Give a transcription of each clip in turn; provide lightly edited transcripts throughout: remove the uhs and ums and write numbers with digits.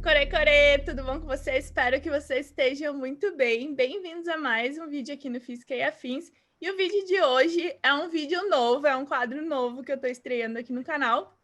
Core, tudo bom com vocês? Espero que vocês estejam muito bem. Bem-vindos a mais um vídeo aqui no Física e Afins. E o vídeo de hoje é um vídeo novo, é um quadro novo que eu estou estreando aqui no canal,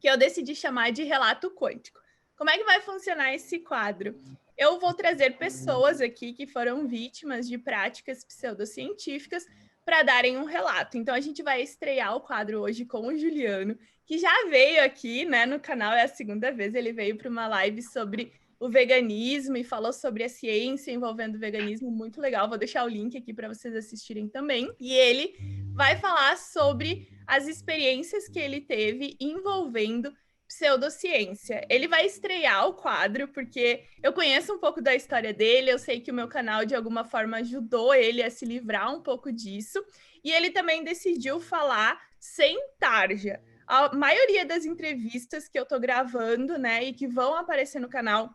que eu decidi chamar de Relato Quântico. Como é que vai funcionar esse quadro? Eu vou trazer pessoas aqui que foram vítimas de práticas pseudocientíficas para darem um relato. Então, a gente vai estrear o quadro hoje com o Juliano, que já veio aqui, né, no canal, é a segunda vez, ele veio para uma live sobre o veganismo e falou sobre a ciência envolvendo o veganismo, muito legal, vou deixar o link aqui para vocês assistirem também. E ele vai falar sobre as experiências que ele teve envolvendo pseudociência. Ele vai estrear o quadro, porque eu conheço um pouco da história dele, eu sei que o meu canal, de alguma forma, ajudou ele a se livrar um pouco disso, e ele também decidiu falar sem tarja. A maioria das entrevistas que eu tô gravando, né, e que vão aparecer no canal,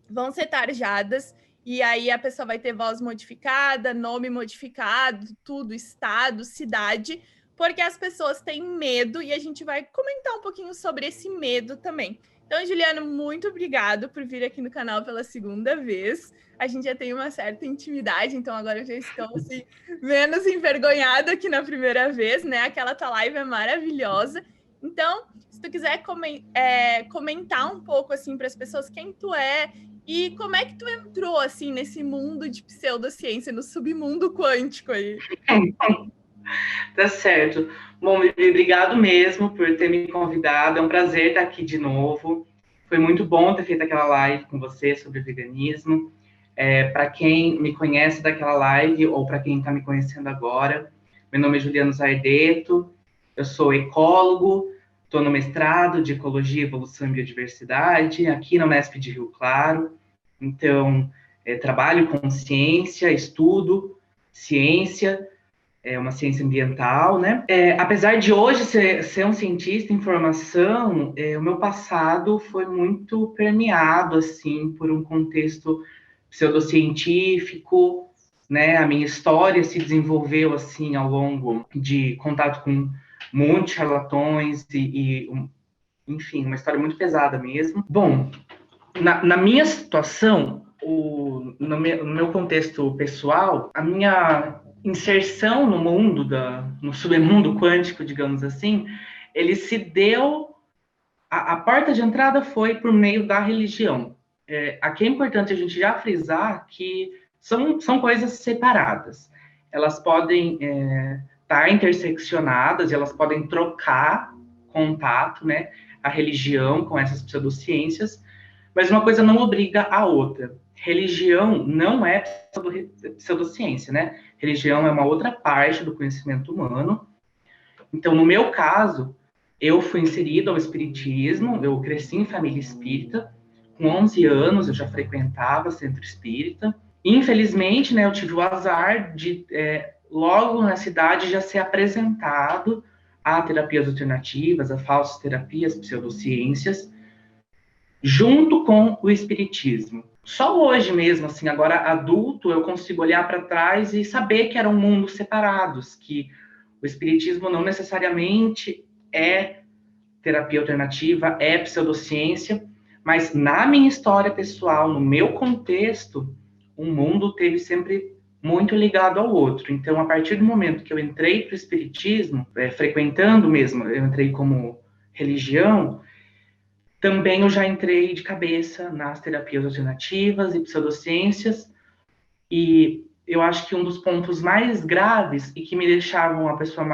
vão ser tarjadas, e aí a pessoa vai ter voz modificada, nome modificado, tudo, estado, cidade, porque as pessoas têm medo, e a gente vai comentar um pouquinho sobre esse medo também. Então, Juliano, muito obrigado por vir aqui no canal pela segunda vez. A gente já tem uma certa intimidade, então agora eu já estou assim, menos envergonhada que na primeira vez, né? Aquela tua live é maravilhosa. Então, se tu quiser comentar um pouco assim para as pessoas quem tu é e como é que tu entrou assim nesse mundo de pseudociência, no submundo quântico aí. Tá certo. Bom, Vivi, obrigado mesmo por ter me convidado. É um prazer estar aqui de novo. Foi muito bom ter feito aquela live com você sobre veganismo. Para quem me conhece daquela live ou para quem está me conhecendo agora, meu nome é Juliano Zardeto, eu sou ecólogo, estou no mestrado de Ecologia, Evolução e Biodiversidade aqui na Unesp de Rio Claro. Então, trabalho com ciência, estudo ciência, uma ciência ambiental, né? Apesar de hoje ser um cientista em formação, o meu passado foi muito permeado, assim, por um contexto pseudocientífico, né? A minha história se desenvolveu, assim, ao longo de contato com muitos charlatões enfim, uma história muito pesada mesmo. Bom, na minha situação, no meu contexto pessoal, a minha inserção no mundo, no submundo quântico, digamos assim, ele se deu... A porta de entrada foi por meio da religião. Aqui é importante a gente já frisar que são coisas separadas. Elas podem estar interseccionadas, elas podem trocar contato, né, a religião com essas pseudociências, mas uma coisa não obriga a outra. Religião não é pseudociência, né? Religião é uma outra parte do conhecimento humano. Então, no meu caso, eu fui inserido ao espiritismo, eu cresci em família espírita, com 11 anos eu já frequentava centro espírita. Infelizmente, né, eu tive o azar de, logo na cidade, já ser apresentado a terapias alternativas, a falsas terapias, pseudociências, junto com o espiritismo. Só hoje mesmo, assim, agora adulto, eu consigo olhar para trás e saber que eram mundos separados, que o espiritismo não necessariamente é terapia alternativa, é pseudociência, mas na minha história pessoal, no meu contexto, um mundo teve sempre muito ligado ao outro. Então, a partir do momento que eu entrei para o espiritismo, frequentando mesmo, eu entrei como religião, também eu já entrei de cabeça nas terapias alternativas e pseudociências, e eu acho que um dos pontos mais graves e que me deixavam uma pessoa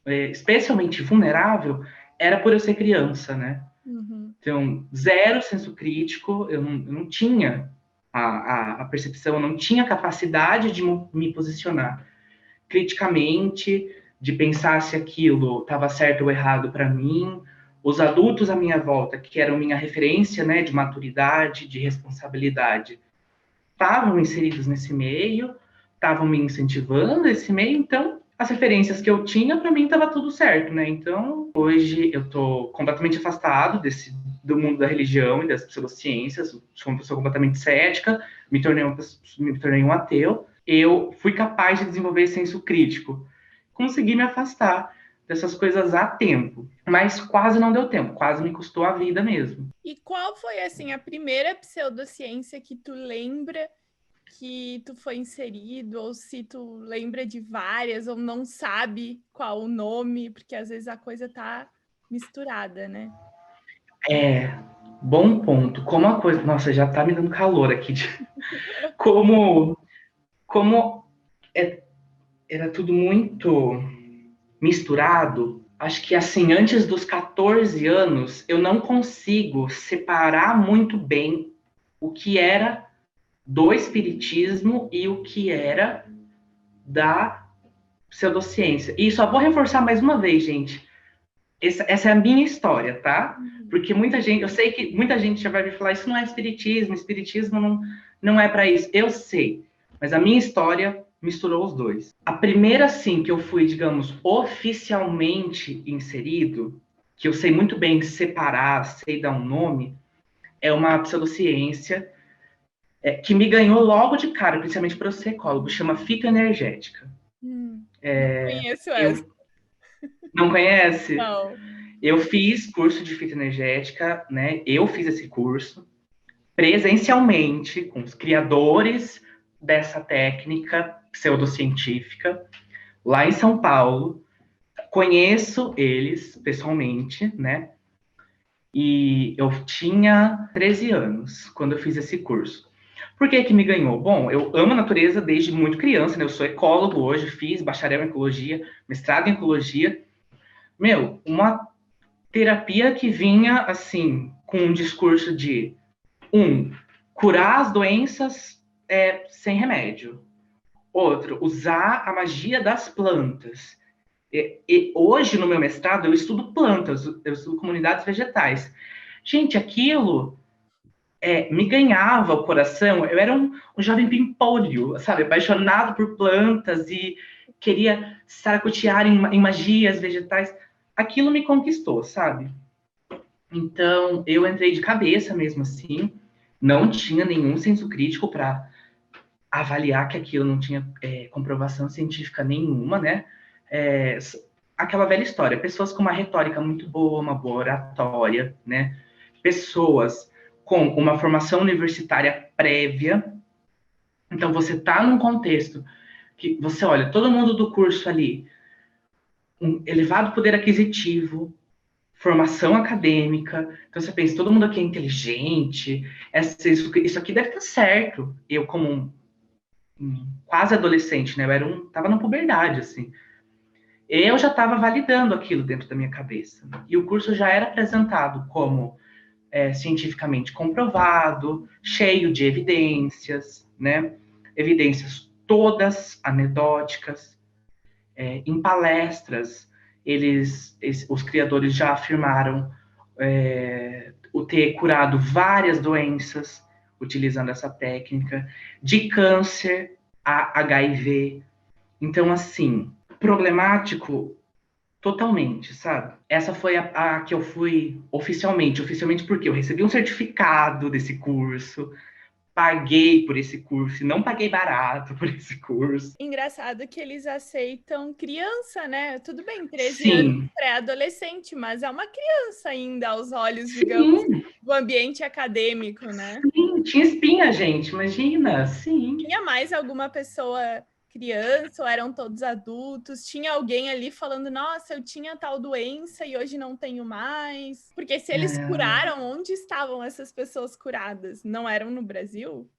especialmente vulnerável era por eu ser criança, né? Uhum. Então, zero senso crítico, eu não tinha a percepção, eu não tinha capacidade de me posicionar criticamente, de pensar se aquilo estava certo ou errado para mim. Os adultos à minha volta, que eram minha referência, né, de maturidade, de responsabilidade, estavam inseridos nesse meio, estavam me incentivando nesse meio, então as referências que eu tinha, para mim, estava tudo certo, né? Então, hoje eu estou completamente afastado do mundo da religião e das pseudociências, sou uma pessoa completamente cética, me tornei um ateu. Eu fui capaz de desenvolver senso crítico, consegui me afastar dessas coisas a tempo. Mas quase não deu tempo, quase me custou a vida mesmo. E qual foi, assim, a primeira pseudociência que tu lembra que tu foi inserido, ou se tu lembra de várias, ou não sabe qual o nome, porque às vezes a coisa tá misturada, né? Bom ponto. Como a coisa... Nossa, já tá me dando calor aqui. Como, como era tudo muito misturado, acho que assim, antes dos 14 anos, eu não consigo separar muito bem o que era do espiritismo e o que era da pseudociência. E só vou reforçar mais uma vez, gente. Essa é a minha história, tá? Porque muita gente, eu sei que muita gente já vai me falar, isso não é espiritismo, espiritismo não é para isso. Eu sei, mas a minha história misturou os dois. A primeira, sim, que eu fui, digamos, oficialmente inserido, que eu sei muito bem separar, sei dar um nome, é uma pseudociência que me ganhou logo de cara, principalmente para o psicólogo, chama fitoenergética. Não conheço essa. Eu não conhece? Não. Eu fiz curso de fitoenergética, né? Eu fiz esse curso presencialmente com os criadores dessa técnica pseudocientífica lá em São Paulo. Conheço eles pessoalmente, né? E eu tinha 13 anos quando eu fiz esse curso. Por que que me ganhou? Bom, eu amo a natureza desde muito criança, né? Eu sou ecólogo hoje, fiz bacharel em ecologia, mestrado em ecologia. Meu, uma terapia que vinha, assim, com um discurso de, curar as doenças sem remédio. Outro, usar a magia das plantas. E hoje, no meu mestrado, eu estudo plantas, eu estudo comunidades vegetais. Gente, aquilo me ganhava o coração. Eu era um jovem pimpolho, sabe? Apaixonado por plantas e queria saracotear em magias vegetais. Aquilo me conquistou, sabe? Então, eu entrei de cabeça mesmo assim. Não tinha nenhum senso crítico para avaliar que aquilo não tinha comprovação científica nenhuma, né? É, aquela velha história, pessoas com uma retórica muito boa, uma boa oratória, né? Pessoas com uma formação universitária prévia. Então, você está num contexto que você olha, todo mundo do curso ali, um elevado poder aquisitivo, formação acadêmica. Então, você pensa, todo mundo aqui é inteligente, isso aqui deve estar certo. Eu, como quase adolescente, né? Tava na puberdade, assim. Eu já estava validando aquilo dentro da minha cabeça. E o curso já era apresentado como cientificamente comprovado, cheio de evidências, né? Evidências todas anedóticas. Em palestras, os criadores já afirmaram o ter curado várias doenças utilizando essa técnica, de câncer a HIV. Então, assim, problemático totalmente, sabe? Essa foi a que eu fui oficialmente. Oficialmente porque eu recebi um certificado desse curso, paguei por esse curso, e não paguei barato por esse curso. Engraçado que eles aceitam criança, né? Tudo bem, 13 anos, Sim, pré-adolescente, mas é uma criança ainda aos olhos, digamos, sim, do ambiente acadêmico, né? sim. Tinha espinha, gente, imagina, sim. Tinha mais alguma pessoa criança ou eram todos adultos? Tinha alguém ali falando, nossa, eu tinha tal doença e hoje não tenho mais? Porque se eles curaram, onde estavam essas pessoas curadas? Não eram no Brasil?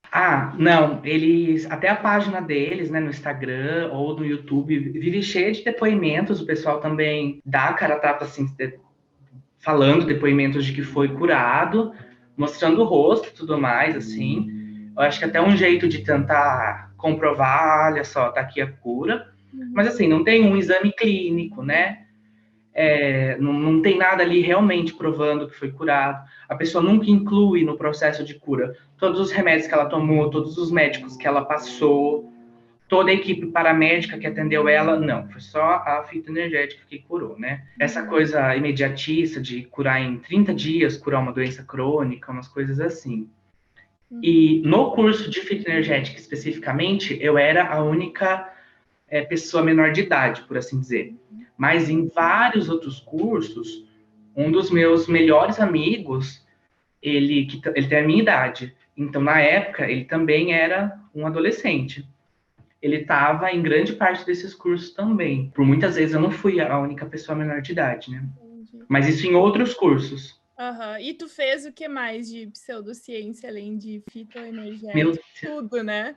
Não, eles, até a página deles, né, no Instagram ou no YouTube, vive cheia de depoimentos, o pessoal também dá a cara a tapa, assim, falando depoimentos de que foi curado, mostrando o rosto e tudo mais, assim. Eu acho que até um jeito de tentar comprovar, olha só, tá aqui a cura. Mas, assim, não tem um exame clínico, né? Não tem nada ali realmente provando que foi curado. A pessoa nunca inclui no processo de cura todos os remédios que ela tomou, todos os médicos que ela passou, toda a equipe paramédica que atendeu ela. Não, foi só a fitoenergética que curou, né? Essa coisa imediatista de curar em 30 dias, curar uma doença crônica, umas coisas assim. E no curso de fitoenergética especificamente, eu era a única pessoa menor de idade, por assim dizer. Mas em vários outros cursos, um dos meus melhores amigos, ele tem a minha idade. Então, na época, ele também era um adolescente. Ele estava em grande parte desses cursos também. Por muitas vezes eu não fui a única pessoa menor de idade, né? Entendi. Mas isso em outros cursos. Uhum. E tu fez o que mais de pseudociência, além de Meu fitoenergético? Deus. Tudo, né?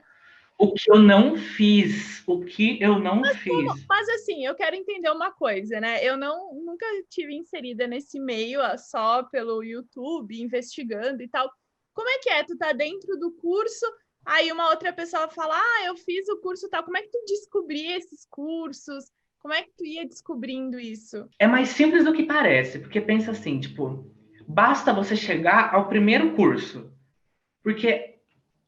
O que eu não fiz, o que eu não fiz. Mas assim, eu quero entender uma coisa, né? Eu nunca tive inserida nesse meio só pelo YouTube, investigando e tal. Como é que é? Tu tá dentro do curso, aí uma outra pessoa fala, eu fiz o curso tal. Como é que tu descobria esses cursos? Como é que tu ia descobrindo isso? É mais simples do que parece, porque pensa assim, tipo, basta você chegar ao primeiro curso. Porque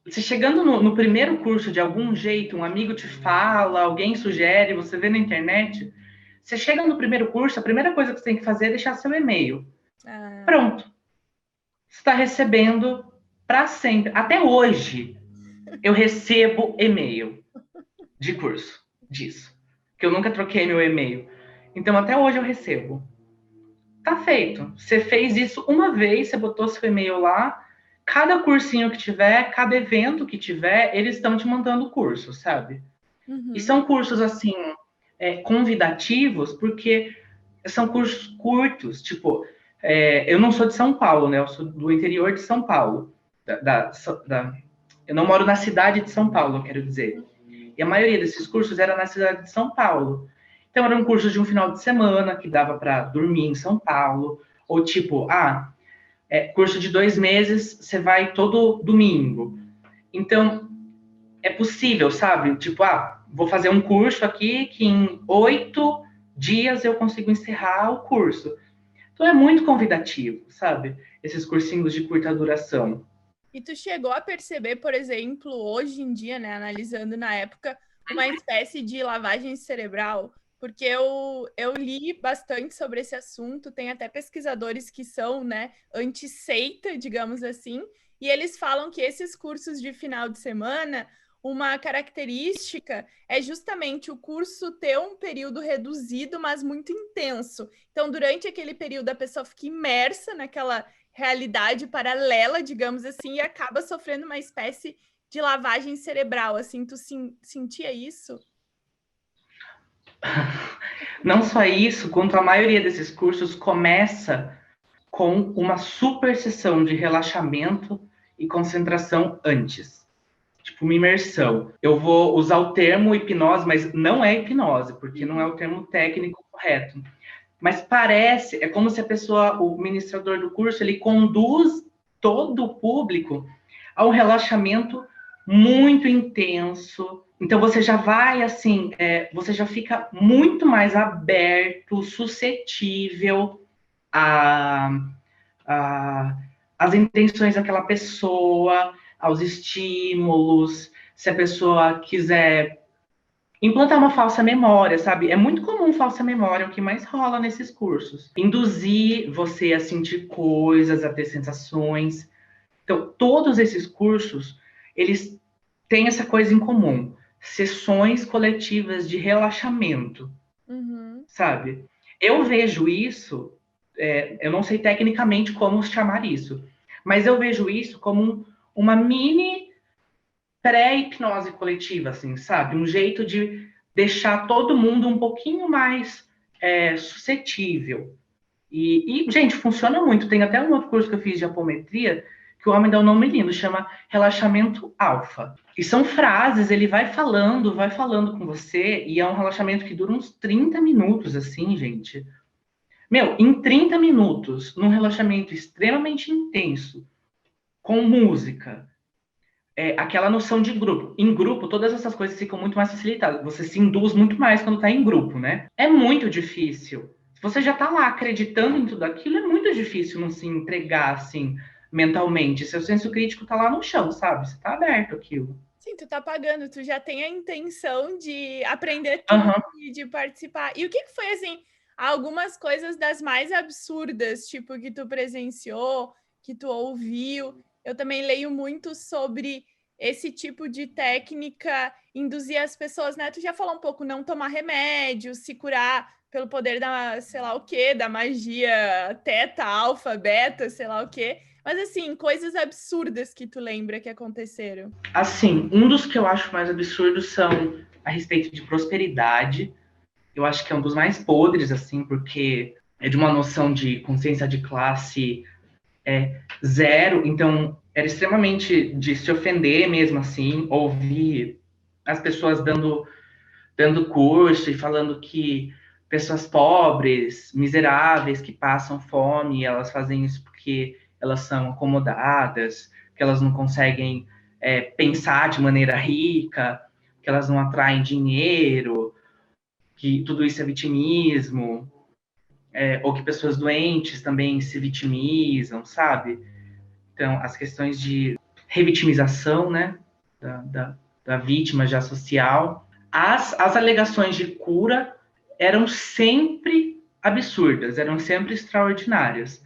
você chegando no primeiro curso de algum jeito, um amigo te fala, alguém sugere, você vê na internet, você chega no primeiro curso, a primeira coisa que você tem que fazer é deixar seu e-mail. Ah, Pronto. Você está recebendo para sempre. Até hoje, eu recebo e-mail de curso disso. Que eu nunca troquei meu e-mail. Então, até hoje eu recebo. Tá feito. Você fez isso uma vez, você botou seu e-mail lá. Cada cursinho que tiver, cada evento que tiver, eles estão te mandando o curso, sabe? E uhum. são cursos, assim, convidativos, porque são cursos curtos. Tipo, eu não sou de São Paulo, né? Eu sou do interior de São Paulo. Eu não moro na cidade de São Paulo, eu quero dizer. E a maioria desses cursos era na cidade de São Paulo. Então, eram cursos de um final de semana, que dava para dormir em São Paulo. Ou tipo, curso de 2 meses, você vai todo domingo. Então, é possível, sabe? Tipo, vou fazer um curso aqui que em 8 dias eu consigo encerrar o curso. Então, é muito convidativo, sabe? Esses cursinhos de curta duração. E tu chegou a perceber, por exemplo, hoje em dia, né, analisando na época, uma espécie de lavagem cerebral? Porque eu li bastante sobre esse assunto, tem até pesquisadores que são, né, anti-seita, digamos assim, e eles falam que esses cursos de final de semana, uma característica é justamente o curso ter um período reduzido, mas muito intenso. Então, durante aquele período, a pessoa fica imersa naquela realidade paralela, digamos assim, e acaba sofrendo uma espécie de lavagem cerebral, assim, tu sentia isso? Não só isso, quanto a maioria desses cursos começa com uma super sessão de relaxamento e concentração antes. Tipo, uma imersão. Eu vou usar o termo hipnose, mas não é hipnose, porque não é o termo técnico correto. Mas parece, é como se a pessoa, o ministrador do curso, ele conduz todo o público a um relaxamento muito intenso. Então você já vai assim, você já fica muito mais aberto, suscetível a, a, as intenções daquela pessoa, aos estímulos. Se a pessoa quiser implantar uma falsa memória, sabe? É muito comum falsa memória, é o que mais rola nesses cursos. Induzir você a sentir coisas, a ter sensações. Então, todos esses cursos, eles têm essa coisa em comum. Sessões coletivas de relaxamento, Uhum. sabe? Eu vejo isso, eu não sei tecnicamente como chamar isso, mas eu vejo isso como uma mini pré-hipnose coletiva, assim, sabe? Um jeito de deixar todo mundo um pouquinho mais suscetível. Gente, funciona muito. Tem até um outro curso que eu fiz de apometria, que o homem dá um nome lindo, chama relaxamento alfa. E são frases, ele vai falando com você, e é um relaxamento que dura uns 30 minutos, assim, gente. Meu, em 30 minutos, num relaxamento extremamente intenso, com música, aquela noção de grupo. Em grupo, todas essas coisas ficam muito mais facilitadas. Você se induz muito mais quando está em grupo, né? É muito difícil. Se você já está lá acreditando em tudo aquilo, é muito difícil não se entregar assim mentalmente. Seu senso crítico está lá no chão, sabe? Você está aberto aquilo. Sim, tu tá pagando, tu já tem a intenção de aprender tudo Aham. e de participar. E o que foi, assim, algumas coisas das mais absurdas, tipo, que tu presenciou, que tu ouviu? Eu também leio muito sobre esse tipo de técnica, induzir as pessoas, né? Tu já falou um pouco, não tomar remédio, se curar pelo poder da, sei lá o quê, da magia teta, alfa, beta, sei lá o quê. Mas, assim, coisas absurdas que tu lembra que aconteceram. Assim, um dos que eu acho mais absurdos são a respeito de prosperidade. Eu acho que é um dos mais podres, assim, porque é de uma noção de consciência de classe zero. Então, era extremamente de se ofender mesmo, assim, ouvir as pessoas dando curso e falando que pessoas pobres, miseráveis, que passam fome, elas fazem isso porque elas são acomodadas, que elas não conseguem pensar de maneira rica, que elas não atraem dinheiro, que tudo isso é vitimismo, ou que pessoas doentes também se vitimizam, sabe? Então, as questões de revitimização, né, da vítima já social. As alegações de cura eram sempre absurdas, eram sempre extraordinárias.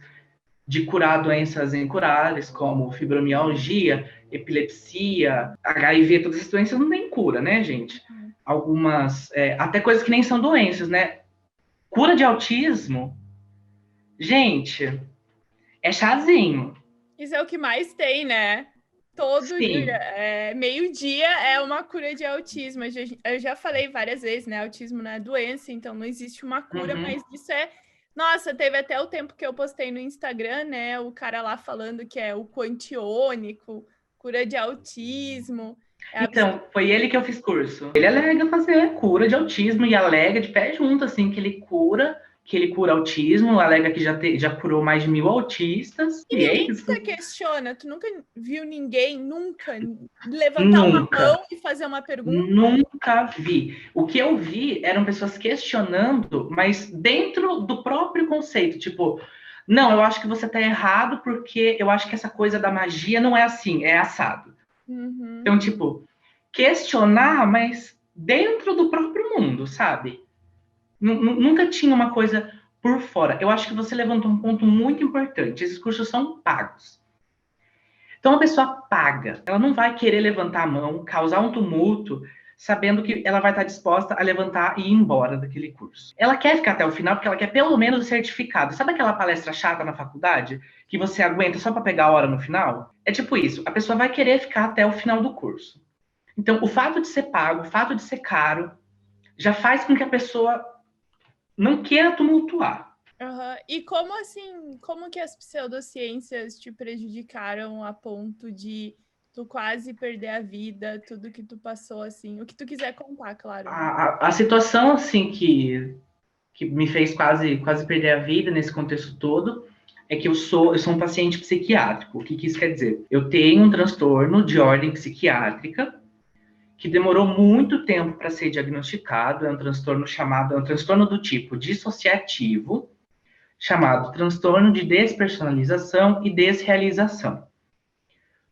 De curar doenças incuráveis, como fibromialgia, epilepsia, HIV, todas essas doenças não têm cura, né, gente? Algumas, até coisas que nem são doenças, né? Cura de autismo, gente, é chazinho. Isso é o que mais tem, né? Todo dia, Sim. meio-dia é uma cura de autismo. Eu já falei várias vezes, né? Autismo não é doença, então não existe uma cura, mas isso é. Nossa, teve até o tempo que eu postei no Instagram, né? O cara lá falando que é o quantiônico, cura de autismo. É Então, foi ele que eu fiz curso. Ele alega fazer cura de autismo e alega de pé junto, assim, que ele cura autismo, alega que já curou mais de 1.000 autistas, E e é ninguém isso. nunca questiona, tu nunca viu ninguém nunca levantar uma Nunca, mão e fazer uma pergunta? nunca vi. O que eu vi eram pessoas questionando, mas dentro do próprio conceito, tipo, não, eu acho que você tá errado porque eu acho que essa coisa da magia não é assim, é assado. Uhum. Então, tipo, questionar, mas dentro do próprio mundo, sabe? Nunca tinha uma coisa por fora. Eu acho que você levantou um ponto muito importante. Esses cursos são pagos. Então, a pessoa paga. Ela não vai querer levantar a mão, causar um tumulto, sabendo que ela vai estar disposta a levantar e ir embora daquele curso. Ela quer ficar até o final porque ela quer pelo menos o certificado. Sabe aquela palestra chata na faculdade que você aguenta só para pegar a hora no final? É tipo isso. A pessoa vai querer ficar até o final do curso. Então, o fato de ser pago, o fato de ser caro, já faz com que a pessoa não queira tumultuar. Uhum. E como assim, como que as pseudociências te prejudicaram a ponto de tu quase perder a vida, tudo que tu passou, assim, o que tu quiser contar, claro, né? A situação, assim, que me fez quase perder a vida nesse contexto todo é que eu sou um paciente psiquiátrico. O que isso quer dizer? Eu tenho um transtorno de ordem psiquiátrica que demorou muito tempo para ser diagnosticado. É um transtorno do tipo dissociativo, chamado transtorno de despersonalização e desrealização.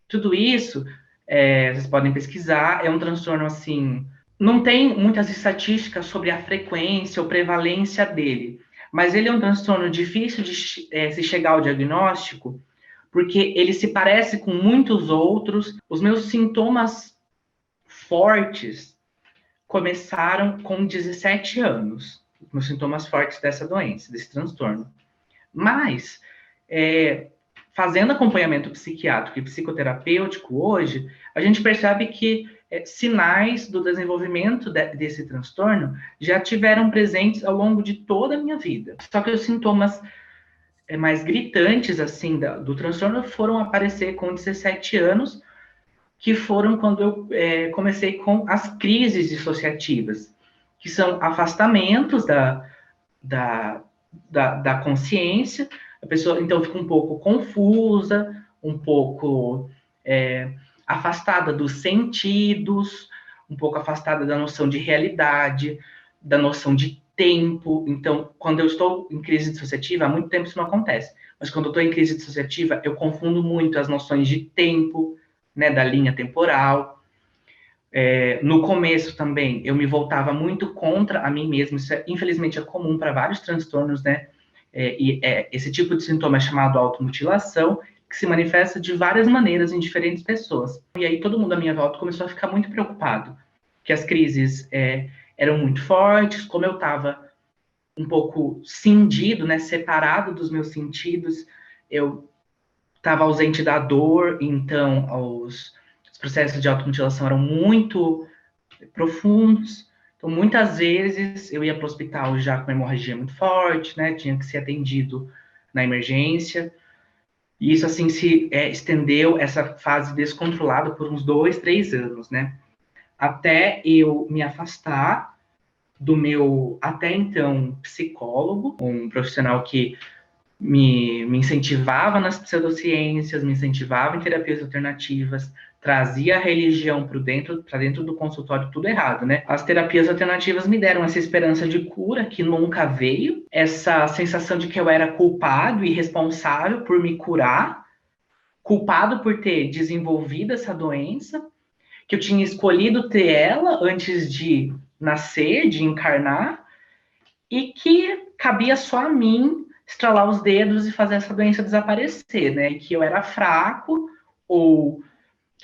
Tudo isso, vocês podem pesquisar, é um transtorno assim, não tem muitas estatísticas sobre a frequência ou prevalência dele, mas ele é um transtorno difícil de se chegar ao diagnóstico, porque ele se parece com muitos outros. Os meus sintomas fortes começaram com 17 anos, os meus sintomas fortes dessa doença, desse transtorno. Mas, fazendo acompanhamento psiquiátrico e psicoterapêutico hoje, a gente percebe que sinais do desenvolvimento desse transtorno já tiveram presentes ao longo de toda a minha vida. Só que os sintomas mais gritantes assim do transtorno foram aparecer com 17 anos, que foram quando eu comecei com as crises dissociativas, que são afastamentos da consciência. A pessoa então fica um pouco confusa, um pouco afastada dos sentidos, um pouco afastada da noção de realidade, da noção de tempo. Então, quando eu estou em crise dissociativa, há muito tempo isso não acontece, mas quando eu estou em crise dissociativa, eu confundo muito as noções de tempo, né, da linha temporal. No começo também, eu me voltava muito contra a mim mesmo. Isso, infelizmente, é comum para vários transtornos, né? Esse tipo de sintoma é chamado automutilação, que se manifesta de várias maneiras em diferentes pessoas. E aí todo mundo à minha volta começou a ficar muito preocupado, que as crises eram muito fortes, como eu estava um pouco cindido, né, separado dos meus sentidos. Eu estava ausente da dor, então os processos de automutilação eram muito profundos. Então, muitas vezes eu ia para o hospital já com hemorragia muito forte, né? Tinha que ser atendido na emergência. E isso, assim, se estendeu, essa fase descontrolada por uns 2, 3 anos, né? Até eu me afastar do meu, até então, psicólogo, um profissional que me incentivava nas pseudociências, me incentivava em terapias alternativas, trazia a religião para dentro do consultório, tudo errado, né? As terapias alternativas me deram essa esperança de cura que nunca veio, essa sensação de que eu era culpado e responsável por me curar, culpado por ter desenvolvido essa doença, que eu tinha escolhido ter ela antes de nascer, de encarnar, e que cabia só a mim estralar os dedos e fazer essa doença desaparecer, né? E que eu era fraco ou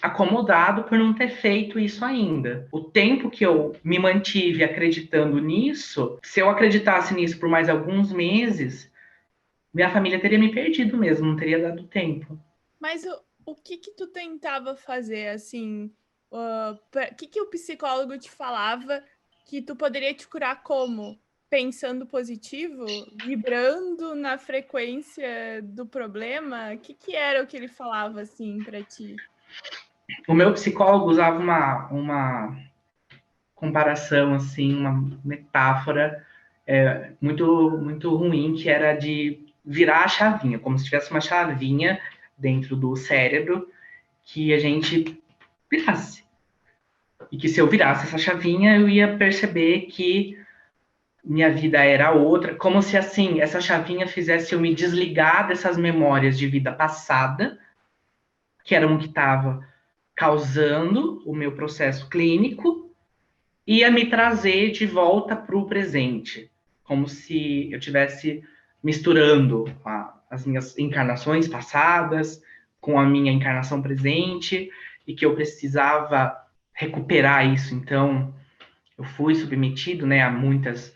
acomodado por não ter feito isso ainda. O tempo que eu me mantive acreditando nisso, se eu acreditasse nisso por mais alguns meses, minha família teria me perdido mesmo, não teria dado tempo. Mas o que que tu tentava fazer, assim? O que que o psicólogo te falava que tu poderia te curar como? Pensando positivo? Vibrando na frequência do problema? O que que era o que ele falava, assim, para ti? O meu psicólogo usava uma comparação, assim, uma metáfora muito ruim, que era de virar a chavinha, como se tivesse uma chavinha dentro do cérebro que a gente virasse. E que se eu virasse essa chavinha, eu ia perceber que minha vida era outra, como se, assim, essa chavinha fizesse eu me desligar dessas memórias de vida passada, que eram o que estava causando o meu processo clínico, ia me trazer de volta para o presente, como se eu tivesse misturando as minhas encarnações passadas com a minha encarnação presente e que eu precisava recuperar isso. Então, eu fui submetido, né, a muitas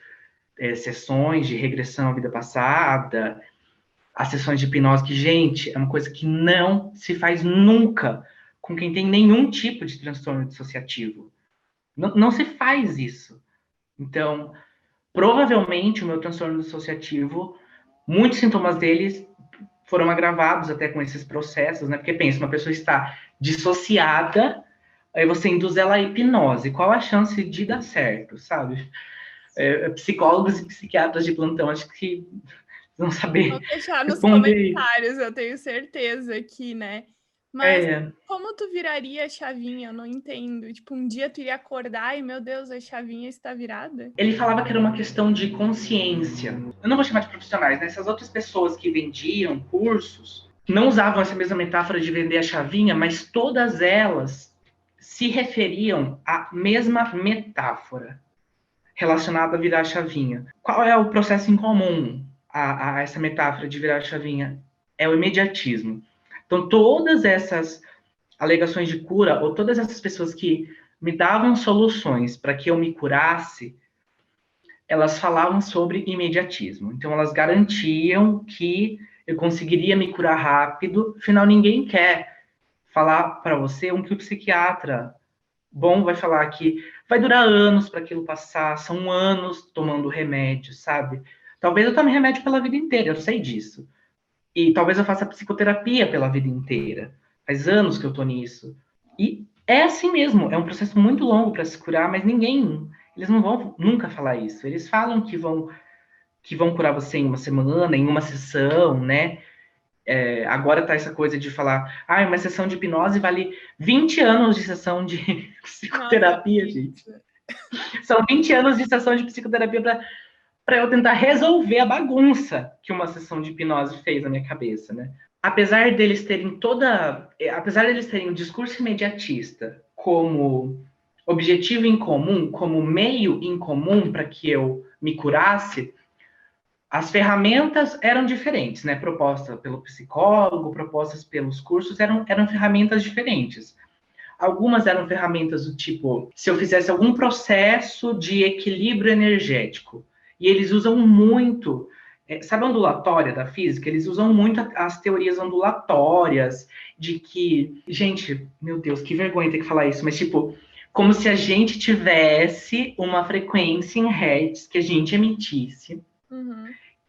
sessões de regressão à vida passada, as sessões de hipnose, que, gente, é uma coisa que não se faz nunca com quem tem nenhum tipo de transtorno dissociativo. Não se faz isso. Então, provavelmente, o meu transtorno dissociativo, muitos sintomas deles foram agravados até com esses processos, né? Porque pensa, uma pessoa está dissociada, aí você induz ela à hipnose. Qual a chance de dar certo, sabe? Psicólogos e psiquiatras de plantão, acho que vão saber Vou deixar nos responder. comentários, eu tenho certeza aqui, né? Mas É, como tu viraria a chavinha? Eu não entendo. Tipo, um dia tu iria acordar e, meu Deus, a chavinha está virada? ele falava que era uma questão de consciência. Eu não vou chamar de profissionais, né? Essas outras pessoas que vendiam cursos não usavam essa mesma metáfora de vender a chavinha, mas todas elas se referiam à mesma metáfora relacionada a virar a chavinha. Qual é o processo em comum a essa metáfora de virar a chavinha? É o imediatismo. Então, todas essas alegações de cura, ou todas essas pessoas que me davam soluções para que eu me curasse, elas falavam sobre imediatismo. Então, elas garantiam que eu conseguiria me curar rápido. Afinal, ninguém quer falar para você que o psiquiatra bom vai falar que vai durar anos para aquilo passar, são anos tomando remédio, sabe? Talvez eu tome remédio pela vida inteira, eu sei disso. E talvez eu faça psicoterapia pela vida inteira. Faz anos que eu tô nisso. E é assim mesmo, é um processo muito longo para se curar, mas eles não vão nunca falar isso. Eles falam que vão curar você em uma semana, em uma sessão, né? Agora tá essa coisa de falar, uma sessão de hipnose vale 20 anos de sessão de Nossa, psicoterapia, gente. São 20 anos de sessão de psicoterapia para eu tentar resolver a bagunça que uma sessão de hipnose fez na minha cabeça, né? Apesar deles terem o discurso imediatista como objetivo em comum, como meio em comum para que eu me curasse, as ferramentas eram diferentes, né? Propostas pelo psicólogo, propostas pelos cursos, eram ferramentas diferentes. Algumas eram ferramentas do tipo, se eu fizesse algum processo de equilíbrio energético, E eles usam muito, sabe a ondulatória da física? Eles usam muito as teorias ondulatórias, de que, gente, meu Deus, que vergonha ter que falar isso, mas tipo, como se a gente tivesse uma frequência em hertz que a gente emitisse,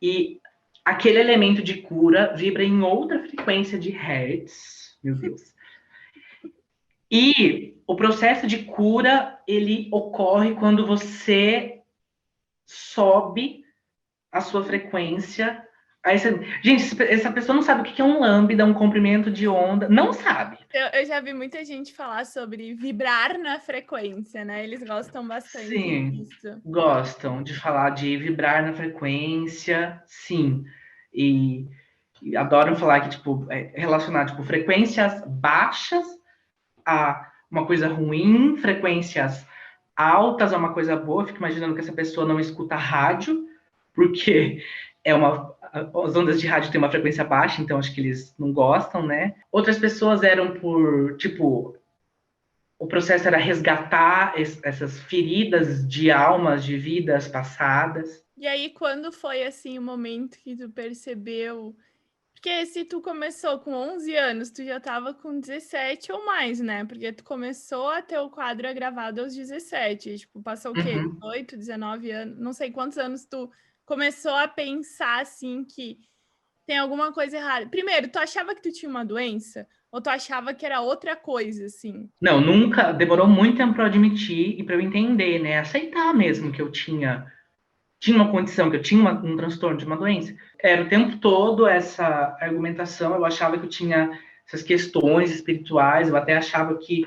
e aquele elemento de cura vibra em outra frequência de hertz, meu Deus. E o processo de cura, ele ocorre quando você sobe a sua frequência. Aí você... Gente, essa pessoa não sabe o que é um lambda, um comprimento de onda. Não sabe. Eu já vi muita gente falar sobre vibrar na frequência, né? Eles gostam bastante disso. Gostam de falar de vibrar na frequência, sim. E adoram falar que, tipo, relacionar, tipo, frequências baixas a uma coisa ruim, frequências altas a uma coisa boa. Fico imaginando que essa pessoa não escuta rádio, porque as ondas de rádio têm uma frequência baixa, então acho que eles não gostam, né? Outras pessoas eram por, tipo, o processo era resgatar essas feridas de almas, de vidas passadas. E aí, quando foi, assim, o momento que tu percebeu... Porque se tu começou com 11 anos, tu já tava com 17 ou mais, né? Porque tu começou a ter o quadro gravado aos 17. Tipo, passou o quê? 18, 19 anos? Não sei quantos anos tu começou a pensar, assim, que tem alguma coisa errada. Primeiro, tu achava que tu tinha uma doença? Ou tu achava que era outra coisa, assim? Não, nunca. Demorou muito tempo para eu admitir e para eu entender, né? Aceitar mesmo que eu tinha uma condição, que eu tinha um transtorno de uma doença. Era o tempo todo essa argumentação. Eu achava que eu tinha essas questões espirituais. Eu até achava que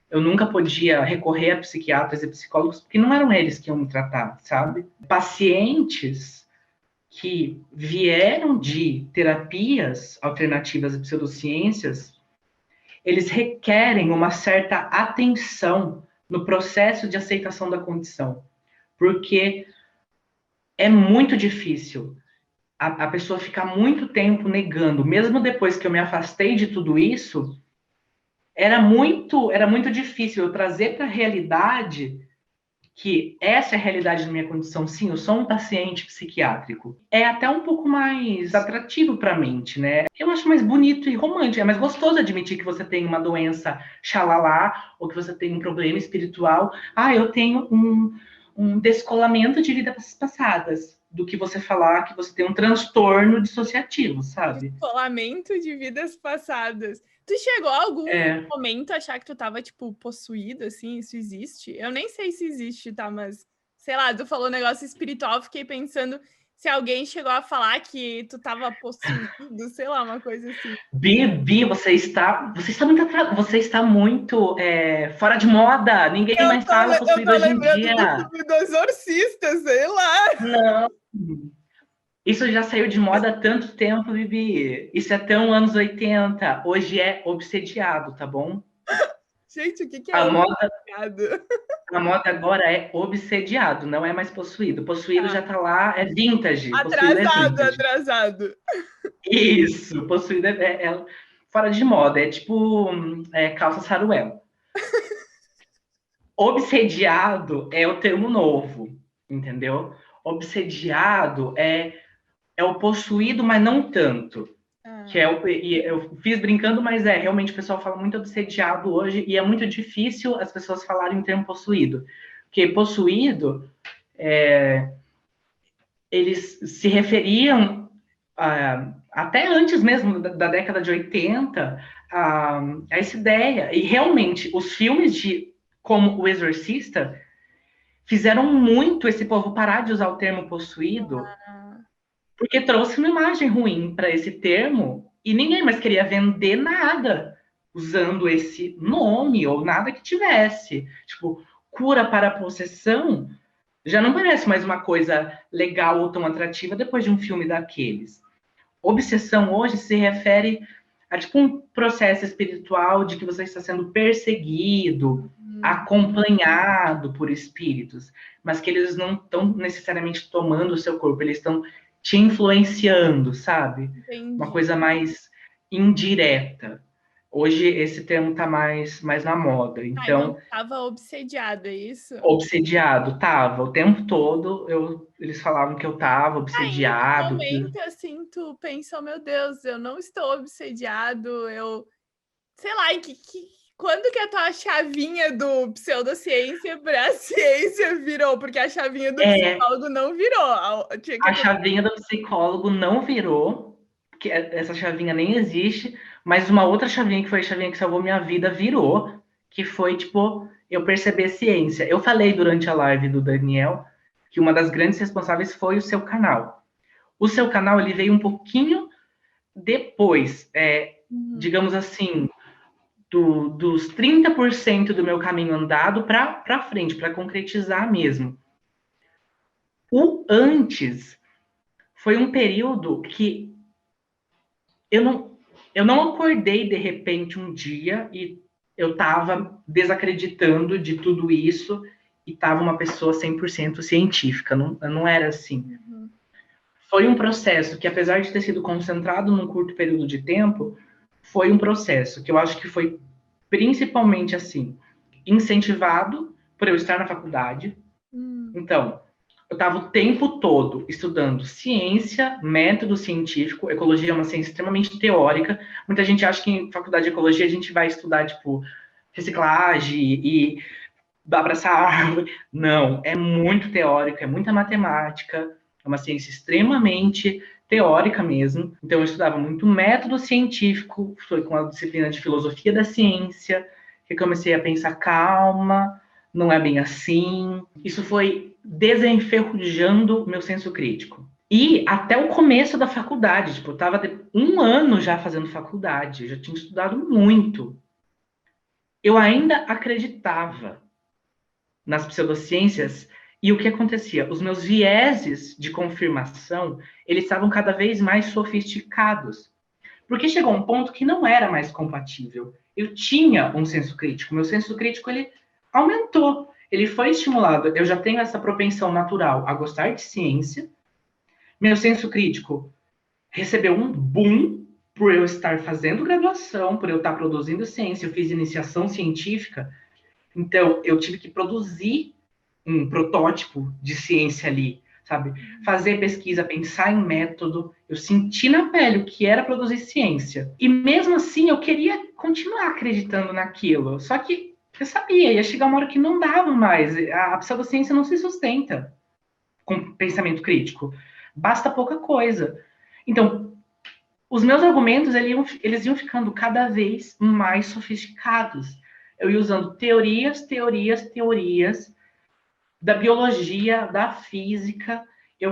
eu nunca podia recorrer a psiquiatras e psicólogos, porque não eram eles que iam me tratar, sabe? Pacientes que vieram de terapias alternativas e pseudociências, eles requerem uma certa atenção no processo de aceitação da condição, porque é muito difícil a pessoa ficar muito tempo negando, mesmo depois que eu me afastei de tudo isso, era muito difícil eu trazer para a realidade que essa é a realidade da minha condição. Sim, eu sou um paciente psiquiátrico. É até um pouco mais atrativo para a mente, né? Eu acho mais bonito e romântico, é mais gostoso admitir que você tem uma doença xalala ou que você tem um problema espiritual. Ah, eu tenho um descolamento de vidas passadas, do que você falar que você tem um transtorno dissociativo, sabe? Descolamento de vidas passadas. Tu chegou a algum momento a achar que tu tava, tipo, possuído, assim? Isso existe? Eu nem sei se existe, tá? Mas, sei lá, tu falou negócio espiritual, fiquei pensando se alguém chegou a falar que tu tava possuído, sei lá, uma coisa assim. Bibi, você está muito fora de moda. Ninguém mais fala possuído hoje em dia. Eu tô lembrando do filme do Exorcista, sei lá. Não. Isso já saiu de moda há tanto tempo, Bibi. Isso é tão anos 80. Hoje é obsediado, tá bom? Gente, o que é obsediado? A moda agora é obsediado, não é mais possuído. Possuído já tá lá, é vintage. Atrasado. Isso, possuído é fora de moda, é tipo calça saruel. Obsediado é o termo novo, entendeu? Obsediado é o possuído, mas não tanto. Que eu fiz brincando, mas realmente o pessoal fala muito obsediado hoje, e é muito difícil as pessoas falarem o termo possuído. Porque possuído, eles se referiam, até antes mesmo da década de 80, a essa ideia. E realmente, os filmes como O Exorcista fizeram muito esse povo parar de usar o termo possuído, porque trouxe uma imagem ruim para esse termo e ninguém mais queria vender nada usando esse nome ou nada que tivesse. Tipo, cura para a possessão já não parece mais uma coisa legal ou tão atrativa depois de um filme daqueles. Obsessão hoje se refere a tipo um processo espiritual de que você está sendo perseguido, acompanhado por espíritos, mas que eles não estão necessariamente tomando o seu corpo, eles estão te influenciando, sabe? Entendi. Uma coisa mais indireta. Hoje esse termo tá mais na moda. Ai, não Então, tava obsediado, é isso? obsediado, tava. O tempo todo eles falavam que eu tava Em nenhum obsediado, que momento, assim, tu pensou, meu Deus, eu não estou obsediado, eu... Sei lá, quando que a tua chavinha do pseudociência pra ciência virou? Porque a chavinha do é, psicólogo não virou. Tinha que a chavinha do psicólogo não virou, que essa chavinha nem existe, mas uma outra chavinha, que foi a chavinha que salvou minha vida, virou, que foi, tipo, eu perceber ciência. Eu falei durante a live do Daniel que uma das grandes responsáveis foi o seu canal. O seu canal, ele veio um pouquinho depois, Uhum. digamos assim, dos 30% do meu caminho andado para frente, para concretizar mesmo. O antes foi um período que eu não acordei de repente um dia e eu estava desacreditando de tudo isso e estava uma pessoa 100% científica. Não era assim. Uhum. Foi um processo que, apesar de ter sido concentrado num curto período de tempo, foi um processo que eu acho que foi principalmente assim, incentivado por eu estar na faculdade. Hum. Então, eu estava o tempo todo estudando ciência, método científico. Ecologia é uma ciência extremamente teórica. Muita gente acha que em faculdade de ecologia a gente vai estudar, tipo, reciclagem e abraçar árvore. Não, é muito teórico, é muita matemática, é uma ciência extremamente teórica mesmo. Então, eu estudava muito método científico, foi com a disciplina de filosofia da ciência, que eu comecei a pensar, calma, não é bem assim. Isso foi desenferrujando meu senso crítico. E até o começo da faculdade, tipo, eu estava um ano já fazendo faculdade, eu já tinha estudado muito. Eu ainda acreditava nas pseudociências, e o que acontecia? Os meus vieses de confirmação, eles estavam cada vez mais sofisticados. Porque chegou um ponto que não era mais compatível. Eu tinha um senso crítico, meu senso crítico ele aumentou, ele foi estimulado. Eu já tenho essa propensão natural a gostar de ciência. Meu senso crítico recebeu um boom por eu estar fazendo graduação, por eu estar produzindo ciência. Eu fiz iniciação científica, então eu tive que produzir um protótipo de ciência ali, sabe? Fazer pesquisa, pensar em método. Eu senti na pele o que era produzir ciência. E mesmo assim, eu queria continuar acreditando naquilo. Só que eu sabia, ia chegar uma hora que não dava mais. A pseudociência não se sustenta com pensamento crítico. Basta pouca coisa. Então, os meus argumentos eles iam ficando cada vez mais sofisticados. Eu ia usando teorias da biologia, da física.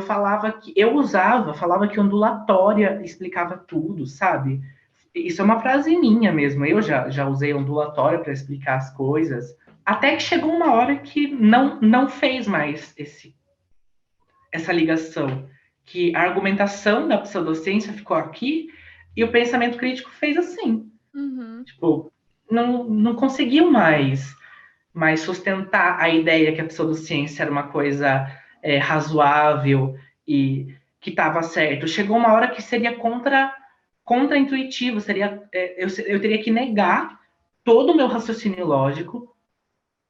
Falava que ondulatória explicava tudo, sabe? Isso é uma frase minha mesmo. Eu já usei ondulatória para explicar as coisas. Até que chegou uma hora que não fez mais essa ligação. Que a argumentação da pseudociência ficou aqui e o pensamento crítico fez assim. Uhum. Tipo, não conseguiu mais sustentar a ideia que a pseudociência era uma coisa razoável e que estava certo. Chegou uma hora que seria contra-intuitivo, eu teria que negar todo o meu raciocínio lógico,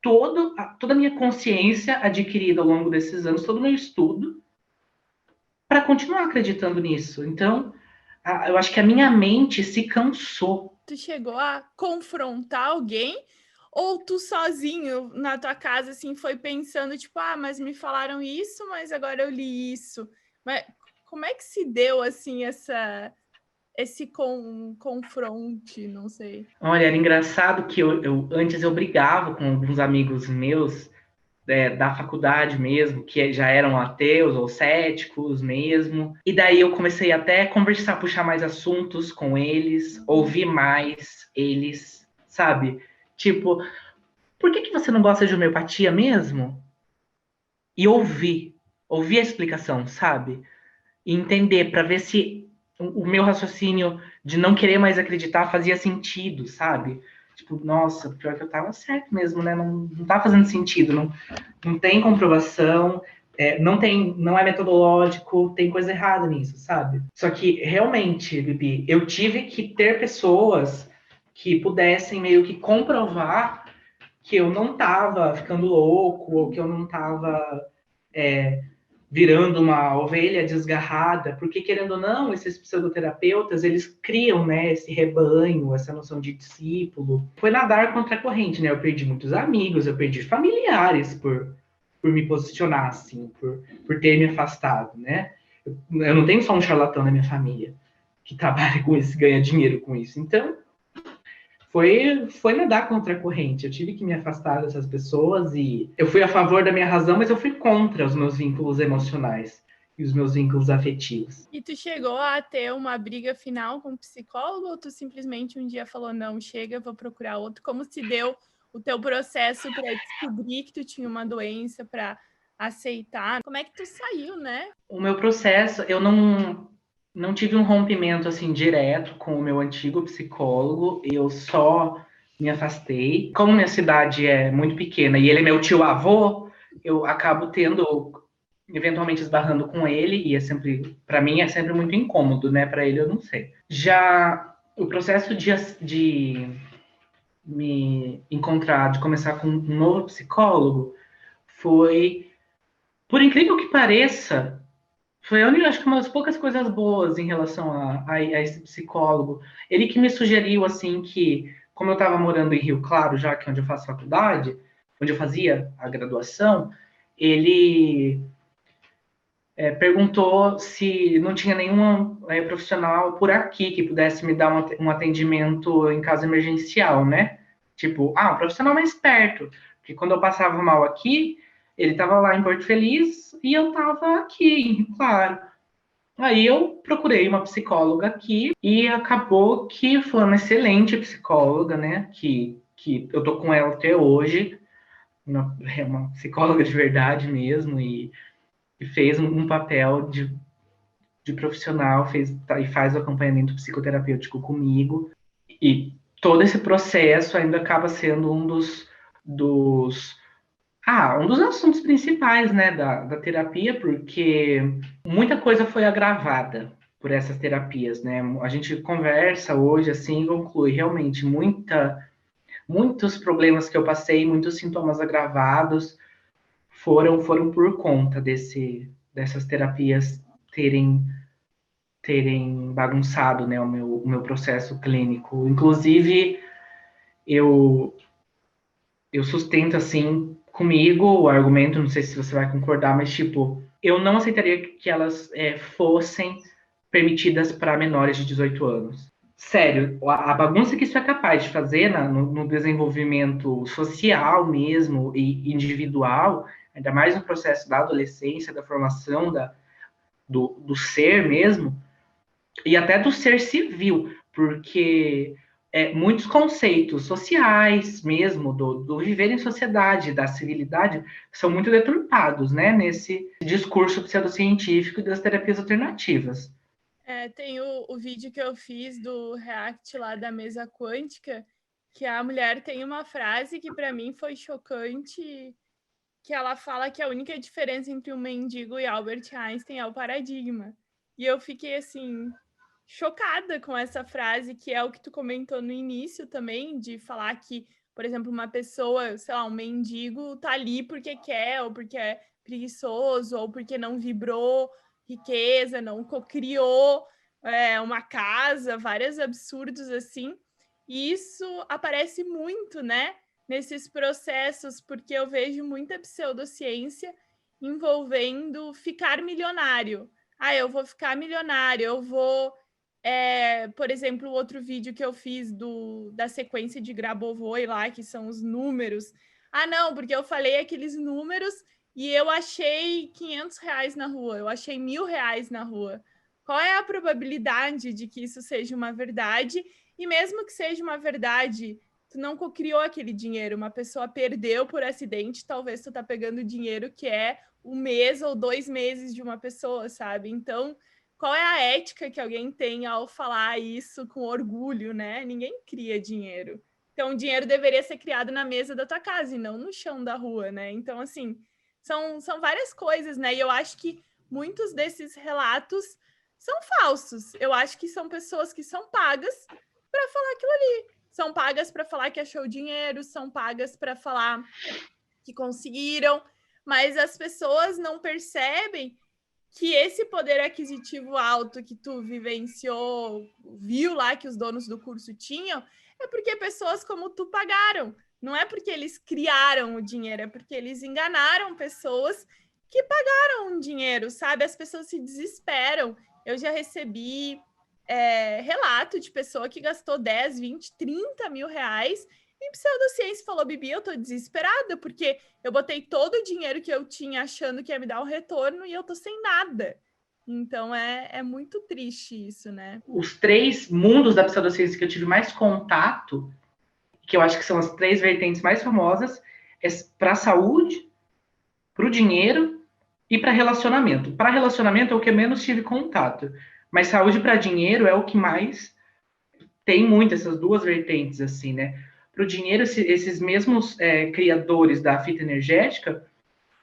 toda a minha consciência adquirida ao longo desses anos, todo o meu estudo, para continuar acreditando nisso. Então, eu acho que a minha mente se cansou. Tu chegou a confrontar alguém? Ou tu sozinho na tua casa, assim, foi pensando, tipo, ah, mas me falaram isso, mas agora eu li isso. Mas como é que se deu, assim, esse confronte? Não sei. Olha, era engraçado que antes eu brigava com alguns amigos meus da faculdade mesmo, que já eram ateus ou céticos mesmo. E daí eu comecei até a conversar, puxar mais assuntos com eles, ouvir mais eles, sabe? Tipo, por que você não gosta de homeopatia mesmo? E ouvir a explicação, sabe? E entender para ver se o meu raciocínio de não querer mais acreditar fazia sentido, sabe? Tipo, nossa, pior que eu tava certo mesmo, né? Não tá fazendo sentido, não tem comprovação, não é metodológico, tem coisa errada nisso, sabe? Só que realmente, Bibi, eu tive que ter pessoas que pudessem meio que comprovar que eu não estava ficando louco, ou que eu não estava virando uma ovelha desgarrada, porque, querendo ou não, esses pseudoterapeutas, eles criam, né, esse rebanho, essa noção de discípulo. Foi nadar contra a corrente, né? Eu perdi muitos amigos, eu perdi familiares por me posicionar assim, por ter me afastado, né? Eu não tenho só um charlatão na minha família que trabalha com isso, ganha dinheiro com isso. Então, foi nadar contra a corrente. Eu tive que me afastar dessas pessoas e eu fui a favor da minha razão, mas eu fui contra os meus vínculos emocionais e os meus vínculos afetivos. E tu chegou a ter uma briga final com o psicólogo ou tu simplesmente um dia falou, não, chega, vou procurar outro? Como se deu o teu processo para descobrir que tu tinha uma doença, para aceitar? Como é que tu saiu, né? O meu processo, eu não tive um rompimento assim direto com o meu antigo psicólogo, eu só me afastei. Como minha cidade é muito pequena e ele é meu tio-avô, eu acabo tendo eventualmente esbarrando com ele e é sempre, para mim é sempre muito incômodo, né? Para ele eu não sei. Já o processo de me encontrar, de começar com um novo psicólogo, foi, por incrível que pareça, foi a única, acho que uma das poucas coisas boas em relação a esse psicólogo. Ele que me sugeriu, assim, que, como eu estava morando em Rio Claro, já que é onde eu faço faculdade, onde eu fazia a graduação, ele perguntou se não tinha nenhum profissional por aqui que pudesse me dar um atendimento em caso emergencial, né? Tipo, um profissional mais perto. Porque quando eu passava mal aqui, ele estava lá em Porto Feliz e eu estava aqui, em Rio Claro. Aí eu procurei uma psicóloga aqui e acabou que foi uma excelente psicóloga, né? Que eu tô com ela até hoje, é uma psicóloga de verdade mesmo, e fez um papel de profissional, e faz o acompanhamento psicoterapêutico comigo. E todo esse processo ainda acaba sendo dos um dos assuntos principais, né, da terapia, porque muita coisa foi agravada por essas terapias, né? A gente conversa hoje assim e conclui realmente muitos problemas que eu passei, muitos sintomas agravados foram por conta dessas terapias terem bagunçado, né, o meu processo clínico. Inclusive, eu sustento assim comigo o argumento, não sei se você vai concordar, mas tipo, eu não aceitaria que elas fossem permitidas para menores de 18 anos. Sério, a bagunça que isso é capaz de fazer no desenvolvimento social mesmo e individual, ainda mais no processo da adolescência, da formação do ser mesmo, e até do ser civil, porque muitos conceitos sociais mesmo, do viver em sociedade, da civilidade, são muito deturpados, né, nesse discurso pseudocientífico das terapias alternativas. Tem o vídeo que eu fiz do React lá da mesa quântica, que a mulher tem uma frase que para mim foi chocante, que ela fala que a única diferença entre um mendigo e Albert Einstein é o paradigma. E eu fiquei assim chocada com essa frase, que é o que tu comentou no início também, de falar que, por exemplo, uma pessoa, sei lá, um mendigo tá ali porque quer, ou porque é preguiçoso, ou porque não vibrou riqueza, não cocriou uma casa, vários absurdos assim. E isso aparece muito, né, nesses processos, porque eu vejo muita pseudociência envolvendo ficar milionário. Eu vou ficar milionário, eu vou por exemplo, o outro vídeo que eu fiz da sequência de Grabovoi lá, que são os números. Não, porque eu falei aqueles números e eu achei R$ 500 na rua, eu achei R$ 1.000 na rua. Qual é a probabilidade de que isso seja uma verdade? E mesmo que seja uma verdade, tu não cocriou aquele dinheiro, uma pessoa perdeu por acidente, talvez tu tá pegando dinheiro que é 1 mês ou 2 meses de uma pessoa, sabe? Então, qual é a ética que alguém tem ao falar isso com orgulho, né? Ninguém cria dinheiro. Então, o dinheiro deveria ser criado na mesa da tua casa e não no chão da rua, né? Então, assim, são várias coisas, né? E eu acho que muitos desses relatos são falsos. Eu acho que são pessoas que são pagas para falar aquilo ali. são pagas para falar que achou dinheiro, são pagas para falar que conseguiram, mas as pessoas não percebem que esse poder aquisitivo alto que tu vivenciou, viu lá que os donos do curso tinham, é porque pessoas como tu pagaram. Não é porque eles criaram o dinheiro, é porque eles enganaram pessoas que pagaram o dinheiro, sabe? As pessoas se desesperam. Eu já recebi relato de pessoa que gastou 10, 20, 30 mil reais em pseudociência. Falou, Bibi, eu tô desesperada, porque eu botei todo o dinheiro que eu tinha achando que ia me dar um retorno e eu tô sem nada. Então é muito triste isso, né? Os 3 mundos da pseudociência que eu tive mais contato, que eu acho que são as 3 vertentes mais famosas, é para a saúde, para o dinheiro e para relacionamento. Para relacionamento é o que eu menos tive contato, mas saúde para dinheiro é o que mais tem muito, essas 2 vertentes, assim, né? Para o dinheiro, esses mesmos criadores da fita energética,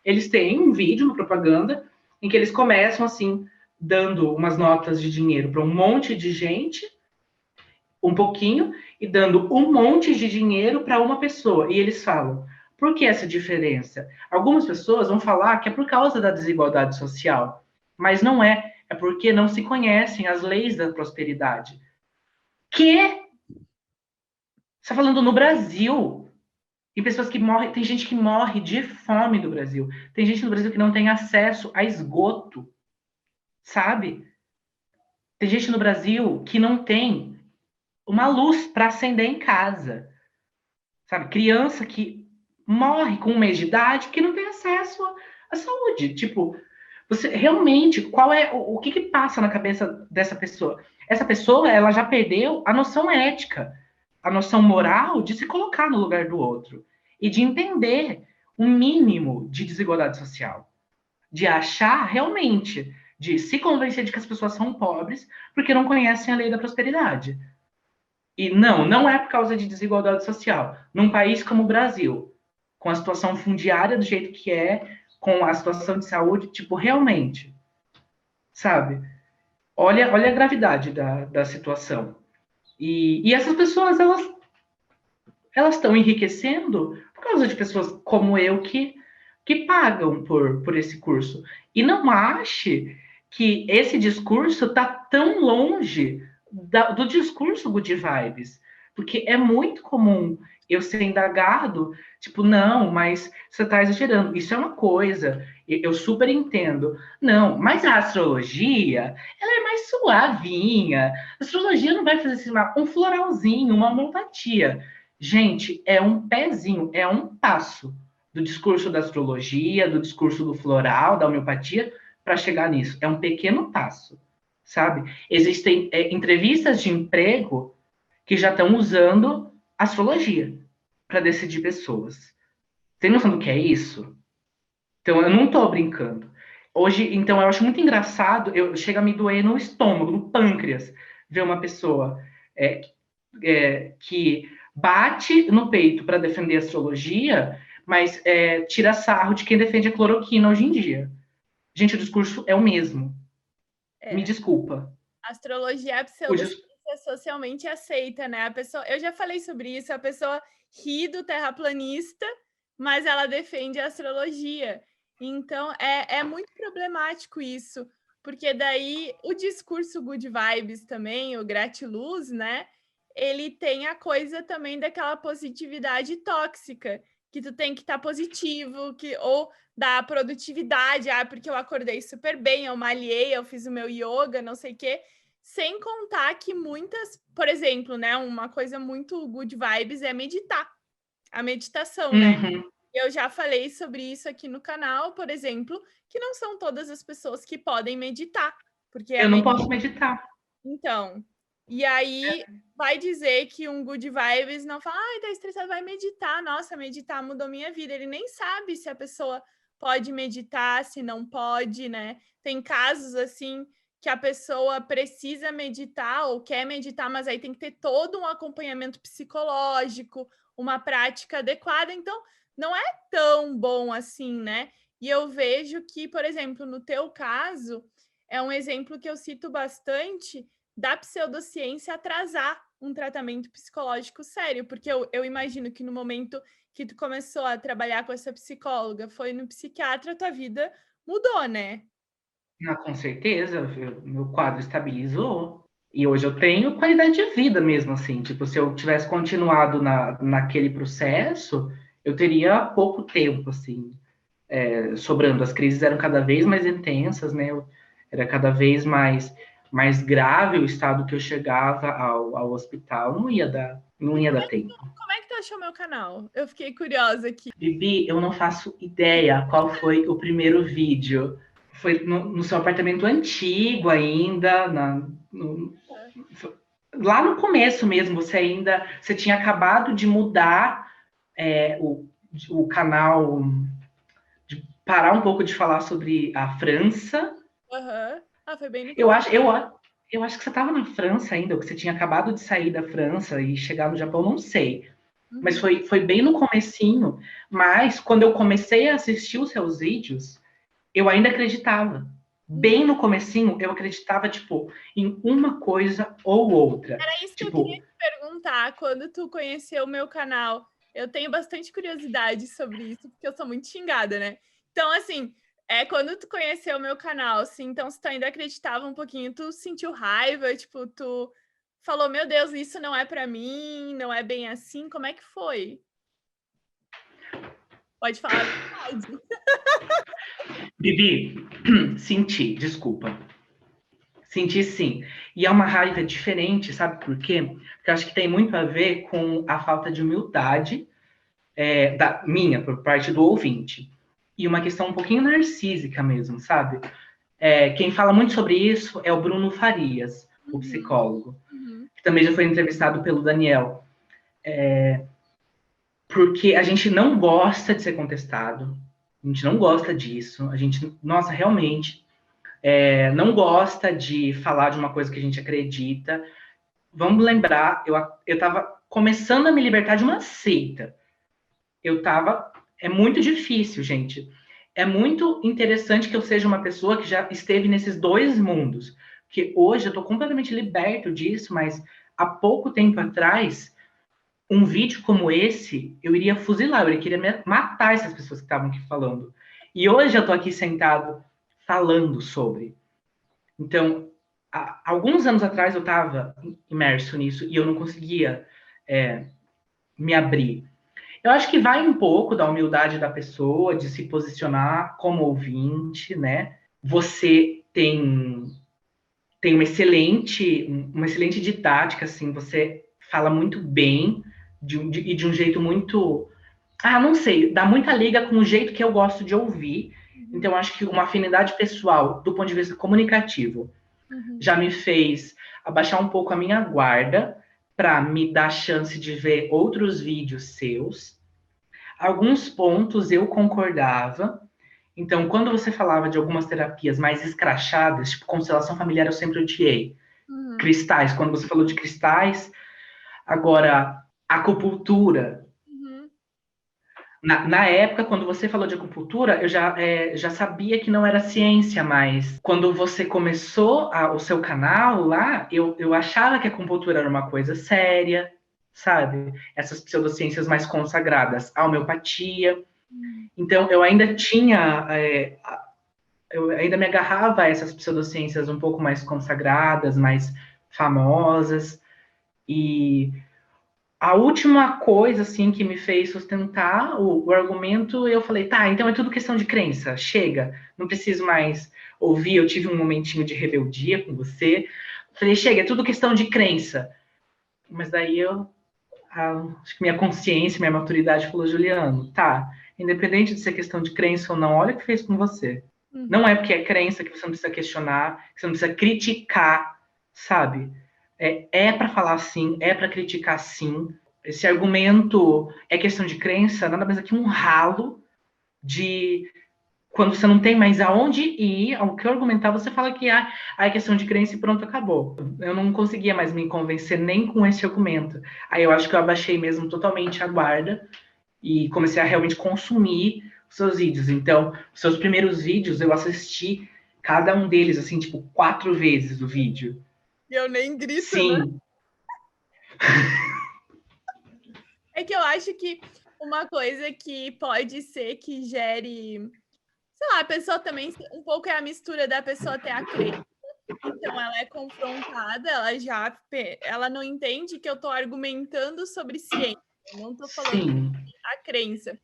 eles têm um vídeo, uma propaganda, em que eles começam, assim, dando umas notas de dinheiro para um monte de gente, um pouquinho, e dando um monte de dinheiro para uma pessoa. E eles falam, por que essa diferença? Algumas pessoas vão falar que é por causa da desigualdade social, mas não é. É porque não se conhecem as leis da prosperidade. Que? Você está falando no Brasil. Tem pessoas que morrem, tem gente que morre de fome no Brasil. Tem gente no Brasil que não tem acesso a esgoto, sabe? Tem gente no Brasil que não tem uma luz para acender em casa, sabe? Criança que morre com 1 mês de idade que não tem acesso à saúde. Tipo, você realmente, qual é o que passa na cabeça dessa pessoa? Essa pessoa, ela já perdeu a noção ética, a noção moral de se colocar no lugar do outro e de entender um mínimo de desigualdade social, de achar realmente, de se convencer de que as pessoas são pobres porque não conhecem a lei da prosperidade. E não é por causa de desigualdade social. Num país como o Brasil, com a situação fundiária do jeito que é, com a situação de saúde, tipo, realmente, sabe? Olha a gravidade da situação. E essas pessoas, elas estão enriquecendo por causa de pessoas como eu que pagam por esse curso. E não ache que esse discurso está tão longe do discurso Good Vibes, porque é muito comum eu ser indagado, tipo, não, mas você está exagerando. Isso é uma coisa, eu super entendo. Não, mas a astrologia, ela é mais suavinha. A astrologia não vai fazer assim, um floralzinho, uma homeopatia. Gente, é um pezinho, é um passo do discurso da astrologia, do discurso do floral, da homeopatia, para chegar nisso. É um pequeno passo, sabe? Existem entrevistas de emprego que já estão usando astrologia para decidir pessoas. Tem noção do que é isso? Então, eu não estou brincando. Hoje, então, eu acho muito engraçado, chega a me doer no estômago, no pâncreas, ver uma pessoa que bate no peito para defender a astrologia, mas tira sarro de quem defende a cloroquina hoje em dia. Gente, o discurso é o mesmo. Me desculpa. Astrologia é pseudociência socialmente aceita, né? A pessoa, eu já falei sobre isso, a pessoa ri do terraplanista, mas ela defende a astrologia. Então, é muito problemático isso, porque daí o discurso good vibes também, o gratiluz, né? Ele tem a coisa também daquela positividade tóxica, que tu tem que estar positivo, ou da produtividade, porque eu acordei super bem, eu malhei, eu fiz o meu yoga, não sei o quê. Sem contar que muitas, por exemplo, né, uma coisa muito good vibes é meditar. A meditação, né? Eu já falei sobre isso aqui no canal, por exemplo, que não são todas as pessoas que podem meditar, porque eu não posso meditar. Então, e aí vai dizer que um good vibes não fala, tá estressado, vai meditar. Nossa, meditar mudou minha vida. Ele nem sabe se a pessoa pode meditar, se não pode, né? Tem casos assim que a pessoa precisa meditar ou quer meditar, mas aí tem que ter todo um acompanhamento psicológico, uma prática adequada. Então, não é tão bom assim, né? E eu vejo que, por exemplo, no teu caso, é um exemplo que eu cito bastante da pseudociência atrasar um tratamento psicológico sério, porque eu imagino que no momento que tu começou a trabalhar com essa psicóloga, foi no psiquiatra, tua vida mudou, né? Ah, com certeza, meu quadro estabilizou. E hoje eu tenho qualidade de vida mesmo, assim. Tipo, se eu tivesse continuado naquele processo, eu teria pouco tempo, assim, sobrando. As crises eram cada vez mais intensas, né? Era cada vez mais grave o estado que eu chegava ao hospital. Não ia dar tempo. Como é que tu achou meu canal? Eu fiquei curiosa aqui. Bibi, eu não faço ideia qual foi o primeiro vídeo. Foi no seu apartamento antigo ainda, lá no começo mesmo, você tinha acabado de mudar o canal, de parar um pouco de falar sobre a França. Aham. Ah, foi bem no Eu começo. acho, eu, eu acho que você estava na França ainda, ou que você tinha acabado de sair da França e chegar no Japão, não sei. Mas Uhum. foi bem no comecinho. Mas quando eu comecei a assistir os seus vídeos, eu ainda acreditava. Uhum. Bem no comecinho, eu acreditava, tipo, em uma coisa ou outra. Era isso que eu queria Tipo, te perguntar, quando tu conheceu o meu canal. Eu tenho bastante curiosidade sobre isso, porque eu sou muito xingada, né? Então, assim, quando tu conheceu o meu canal, assim, então se tu ainda acreditava um pouquinho, tu sentiu raiva, tipo, tu falou, meu Deus, isso não é pra mim, não é bem assim, como é que foi? Pode falar a verdade. Bibi, senti, desculpa. Senti sim. E é uma raiva diferente, sabe por quê? Porque eu acho que tem muito a ver com a falta de humildade da minha, por parte do ouvinte. E uma questão um pouquinho narcísica mesmo, sabe? Quem fala muito sobre isso é o Bruno Farias, o Uhum, psicólogo, uhum, que também já foi entrevistado pelo Daniel. Porque a gente não gosta de ser contestado, a gente não gosta disso, a gente, nossa, realmente, não gosta de falar de uma coisa que a gente acredita. Vamos lembrar, eu estava começando a me libertar de uma seita. É muito difícil, gente. É muito interessante que eu seja uma pessoa que já esteve nesses dois mundos. Que hoje eu estou completamente liberto disso, mas há pouco tempo atrás, um vídeo como esse, eu iria fuzilar, eu queria matar essas pessoas que estavam aqui falando. E hoje eu estou aqui sentado falando sobre. Então, alguns anos atrás eu estava imerso nisso e eu não conseguia me abrir. Eu acho que vai um pouco da humildade da pessoa, de se posicionar como ouvinte, né? Você tem uma excelente didática, assim, você fala muito bem e de um jeito muito. Ah, não sei, dá muita liga com o jeito que eu gosto de ouvir. uhum, Então, acho que uma afinidade pessoal, do ponto de vista comunicativo, uhum. já me fez abaixar um pouco a minha guarda para me dar chance de ver outros vídeos seus. Alguns pontos eu concordava. Então, quando você falava de algumas terapias mais escrachadas, tipo constelação familiar, eu sempre odiei. Uhum, Cristais, quando você falou de cristais, agora, acupuntura. uhum, Na época, quando você falou de acupuntura, eu já sabia que não era ciência, mas quando você começou o seu canal lá, eu achava que a acupuntura era uma coisa séria, sabe? Essas pseudociências mais consagradas, a homeopatia. uhum. Então, eu ainda me agarrava a essas pseudociências um pouco mais consagradas, mais famosas, e a última coisa, assim, que me fez sustentar o argumento, eu falei, tá, então é tudo questão de crença, chega, não preciso mais ouvir, eu tive um momentinho de rebeldia com você, falei, chega, é tudo questão de crença. Mas daí acho que minha consciência, minha maturidade falou, Juliano, tá, independente de ser questão de crença ou não, olha o que fez com você. Não Uhum. é porque é crença que você não precisa questionar, que você não precisa criticar, sabe? É para falar sim, é para criticar sim. Esse argumento é questão de crença, nada mais é que um ralo de quando você não tem mais aonde ir, ao que argumentar, você fala que é questão de crença e pronto, acabou. Eu não conseguia mais me convencer nem com esse argumento. Aí eu acho que eu abaixei mesmo totalmente a guarda e comecei a realmente consumir os seus vídeos. Então, os seus primeiros vídeos eu assisti cada um deles, assim, tipo, 4 vezes o vídeo. E eu nem grito, né? Sim, É que eu acho que uma coisa que pode ser que gere, sei lá, a pessoa também, um pouco é a mistura da pessoa ter a crença. Então, ela é confrontada, ela não entende que eu estou argumentando sobre ciência, eu não estou falando Sim. a crença.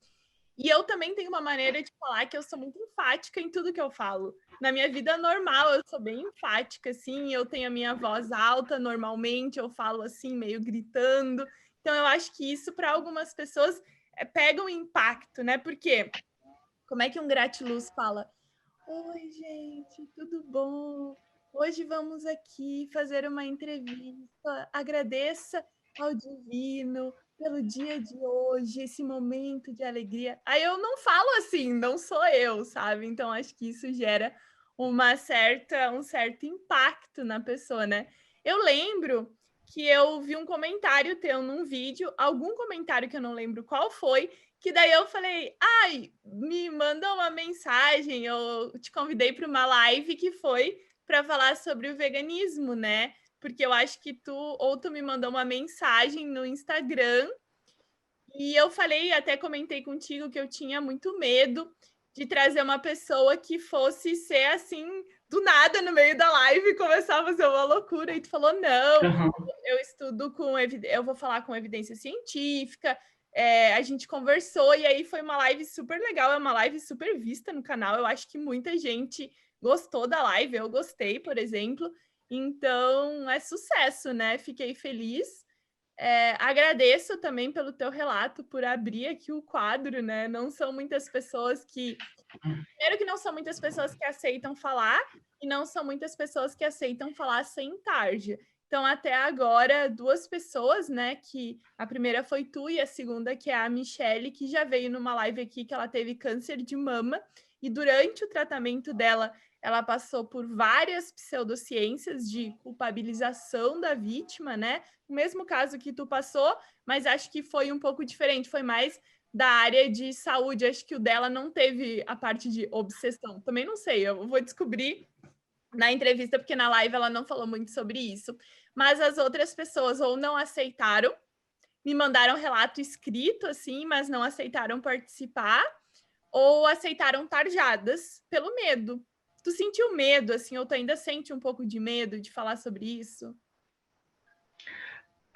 E eu também tenho uma maneira de falar que eu sou muito enfática em tudo que eu falo. Na minha vida normal, eu sou bem enfática, assim, eu tenho a minha voz alta, normalmente eu falo assim, meio gritando. Então, eu acho que isso, para algumas pessoas, pega um impacto, né? Porque como é que um gratiluz fala? Oi, gente, tudo bom? Hoje vamos aqui fazer uma entrevista. Agradeça ao divino pelo dia de hoje, esse momento de alegria. Aí eu não falo assim, não sou eu, sabe? Então acho que isso gera um certo impacto na pessoa, né? Eu lembro que eu vi um comentário teu num vídeo, algum comentário que eu não lembro qual foi, que daí eu falei, ai, me manda uma mensagem, eu te convidei para uma live que foi para falar sobre o veganismo, né? Porque eu acho que tu me mandou uma mensagem no Instagram e eu falei, até comentei contigo que eu tinha muito medo de trazer uma pessoa que fosse ser assim, do nada no meio da live e começar a fazer uma loucura. E tu falou, não, Uhum. eu estudo eu vou falar com evidência científica. A gente conversou e aí foi uma live super legal, é uma live super vista no canal. Eu acho que muita gente gostou da live, eu gostei, por exemplo. Então, é sucesso, né? Fiquei feliz. Agradeço também pelo teu relato, por abrir aqui o quadro, né? Não são muitas pessoas que. Primeiro que não são muitas pessoas que aceitam falar, e não são muitas pessoas que aceitam falar sem tarja. Então, até agora, duas pessoas, né? Que a primeira foi tu e a segunda, que é a Michelle, que já veio numa live aqui que ela teve câncer de mama, e durante o tratamento dela, ela passou por várias pseudociências de culpabilização da vítima, né? O mesmo caso que tu passou, mas acho que foi um pouco diferente, foi mais da área de saúde. Acho que o dela não teve a parte de obsessão. Também não sei, eu vou descobrir na entrevista, porque na live ela não falou muito sobre isso. Mas as outras pessoas ou não aceitaram, me mandaram relato escrito, assim, mas não aceitaram participar, ou aceitaram tarjadas pelo medo. Tu sentiu medo, assim, ou tu ainda sente um pouco de medo de falar sobre isso?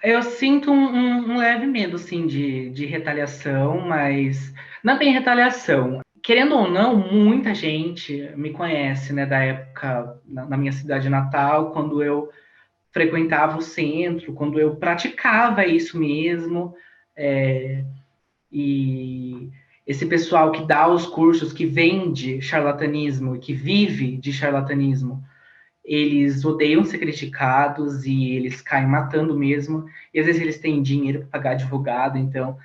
Eu sinto um leve medo, assim, de retaliação, mas não é bem retaliação. Querendo ou não, muita gente me conhece, né, da época na minha cidade natal, quando eu frequentava o centro, quando eu praticava isso mesmo, e esse pessoal que dá os cursos, que vende charlatanismo, que vive de charlatanismo, eles odeiam ser criticados e eles caem matando mesmo. E às vezes eles têm dinheiro para pagar advogado, então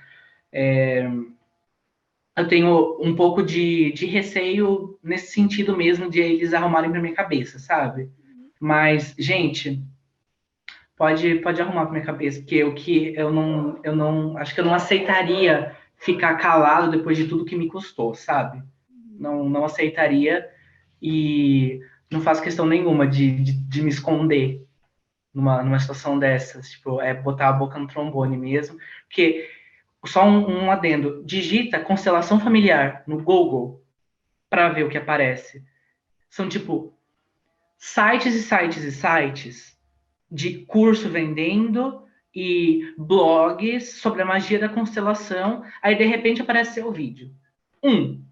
eu tenho um pouco de receio nesse sentido mesmo de eles arrumarem para minha cabeça, sabe? Mas, gente, pode arrumar para minha cabeça, porque eu não acho que eu não aceitaria ficar calado depois de tudo que me custou, sabe? Não aceitaria e não faço questão nenhuma de me esconder numa situação dessas, tipo, botar a boca no trombone mesmo, porque só um adendo, digita constelação familiar no Google para ver o que aparece. São tipo sites e sites e sites de curso vendendo e blogs sobre a magia da constelação, aí de repente aparece seu vídeo. Um,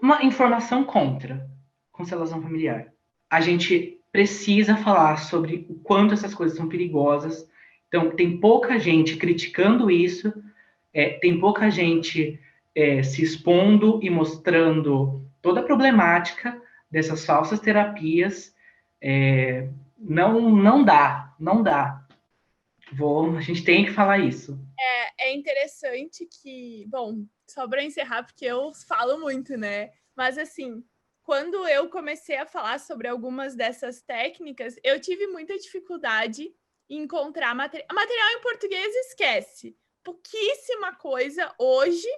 uma informação contra constelação familiar. A gente precisa falar sobre o quanto essas coisas são perigosas. Então, tem pouca gente criticando isso, tem pouca gente se expondo e mostrando toda a problemática dessas falsas terapias. Não dá, não dá. A gente tem que falar isso. É interessante que, bom, só para encerrar, porque eu falo muito, né? Mas assim, quando eu comecei a falar sobre algumas dessas técnicas, eu tive muita dificuldade em encontrar material. Material em português, esquece. Pouquíssima coisa hoje,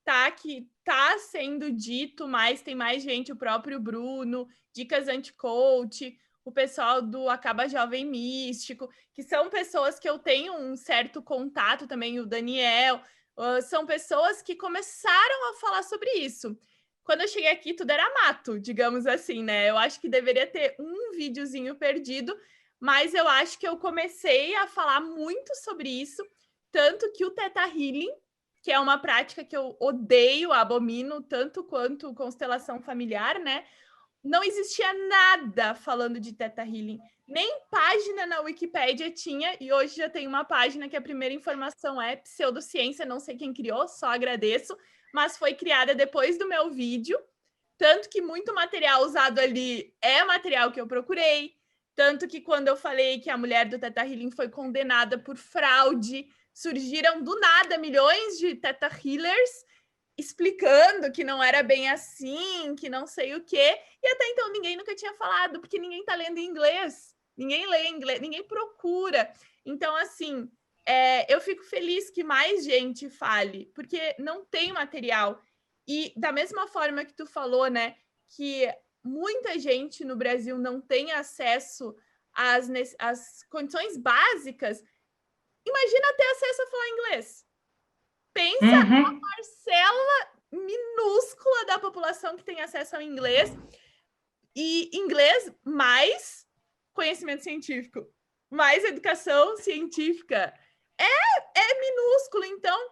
tá? Que tá sendo dito, mas tem mais gente, o próprio Bruno, Dicas Anti-Coach, o pessoal do Acaba Jovem Místico, que são pessoas que eu tenho um certo contato também, o Daniel, são pessoas que começaram a falar sobre isso. Quando eu cheguei aqui, tudo era mato, digamos assim, né? Eu acho que deveria ter um videozinho perdido, mas eu acho que eu comecei a falar muito sobre isso, tanto que o Theta Healing, que é uma prática que eu odeio, abomino, tanto quanto constelação familiar, né? Não existia nada falando de Theta Healing. Nem página na Wikipédia tinha, e hoje já tem uma página que a primeira informação é pseudociência, não sei quem criou, só agradeço, mas foi criada depois do meu vídeo, tanto que muito material usado ali é material que eu procurei, tanto que quando eu falei que a mulher do Theta Healing foi condenada por fraude, surgiram do nada milhões de Theta Healers explicando que não era bem assim, que não sei o quê, e até então ninguém nunca tinha falado, porque ninguém tá lendo em inglês, ninguém lê inglês, ninguém procura. Então, assim, eu fico feliz que mais gente fale, porque não tem material. E da mesma forma que tu falou, né, que muita gente no Brasil não tem acesso às condições básicas, imagina ter acesso a falar inglês. Pensa a parcela minúscula da população que tem acesso ao inglês, e inglês mais conhecimento científico, mais educação científica. É minúsculo, então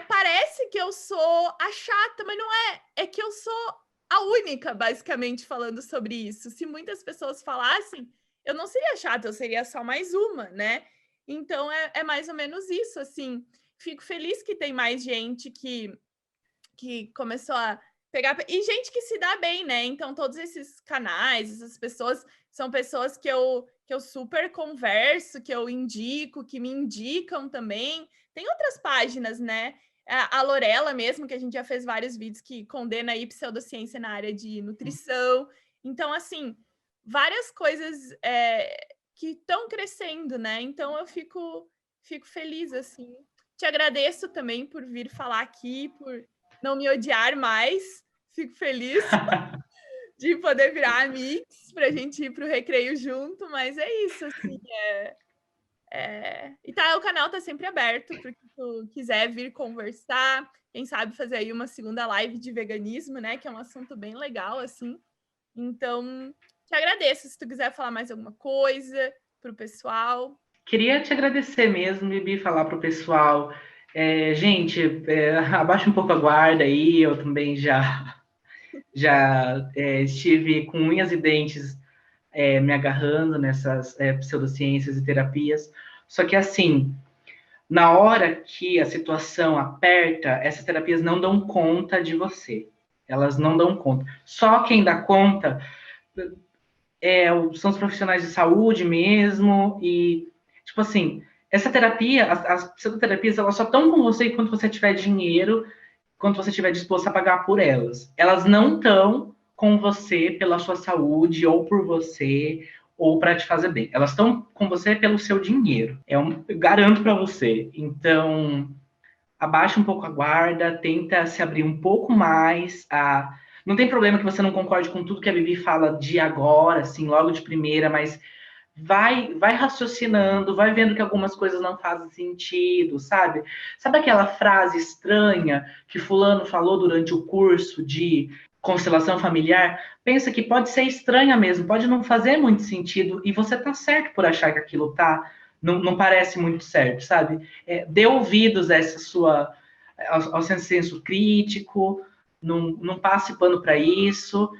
parece que eu sou a chata, mas não é. É que eu sou a única, basicamente, falando sobre isso. Se muitas pessoas falassem, eu não seria chata, eu seria só mais uma, né? Então, é mais ou menos isso, assim. Fico feliz que tem mais gente que começou a pegar... E gente que se dá bem, né? Então, todos esses canais, essas pessoas, são pessoas que eu super converso, que eu indico, que me indicam também. Tem outras páginas, né? A Lorela mesmo, que a gente já fez vários vídeos, que condena aí pseudociência na área de nutrição. Então, assim, várias coisas que estão crescendo, né? Então, eu fico feliz, assim. Te agradeço também por vir falar aqui, por não me odiar mais. Fico feliz de poder virar amigos para a gente ir para o recreio junto, mas é isso, assim. E o canal tá sempre aberto para quem tu quiser vir conversar, quem sabe fazer aí uma segunda live de veganismo, né? Que é um assunto bem legal, assim. Então, te agradeço se tu quiser falar mais alguma coisa para o pessoal. Queria te agradecer mesmo, Bibi, falar para o pessoal. Gente, abaixa um pouco a guarda aí, eu também já estive com unhas e dentes me agarrando nessas pseudociências e terapias. Só que, assim, na hora que a situação aperta, essas terapias não dão conta de você. Elas não dão conta. Só quem dá conta são os profissionais de saúde mesmo. E, tipo assim, essa terapia, as pseudoterapias, elas só estão com você enquanto você tiver dinheiro, quando você estiver disposto a pagar por elas. Elas não estão com você pela sua saúde, ou por você, ou para te fazer bem. Elas estão com você pelo seu dinheiro. Eu garanto para você. Então, abaixa um pouco a guarda, tenta se abrir um pouco mais. Não tem problema que você não concorde com tudo que a Bibi fala de agora, assim, logo de primeira, mas vai raciocinando, vai vendo que algumas coisas não fazem sentido, sabe? Sabe aquela frase estranha que fulano falou durante o curso de constelação familiar? Pensa que pode ser estranha mesmo, pode não fazer muito sentido, e você tá certo por achar que aquilo não parece muito certo, sabe? Dê ouvidos a essa ao senso crítico, não passe pano para isso.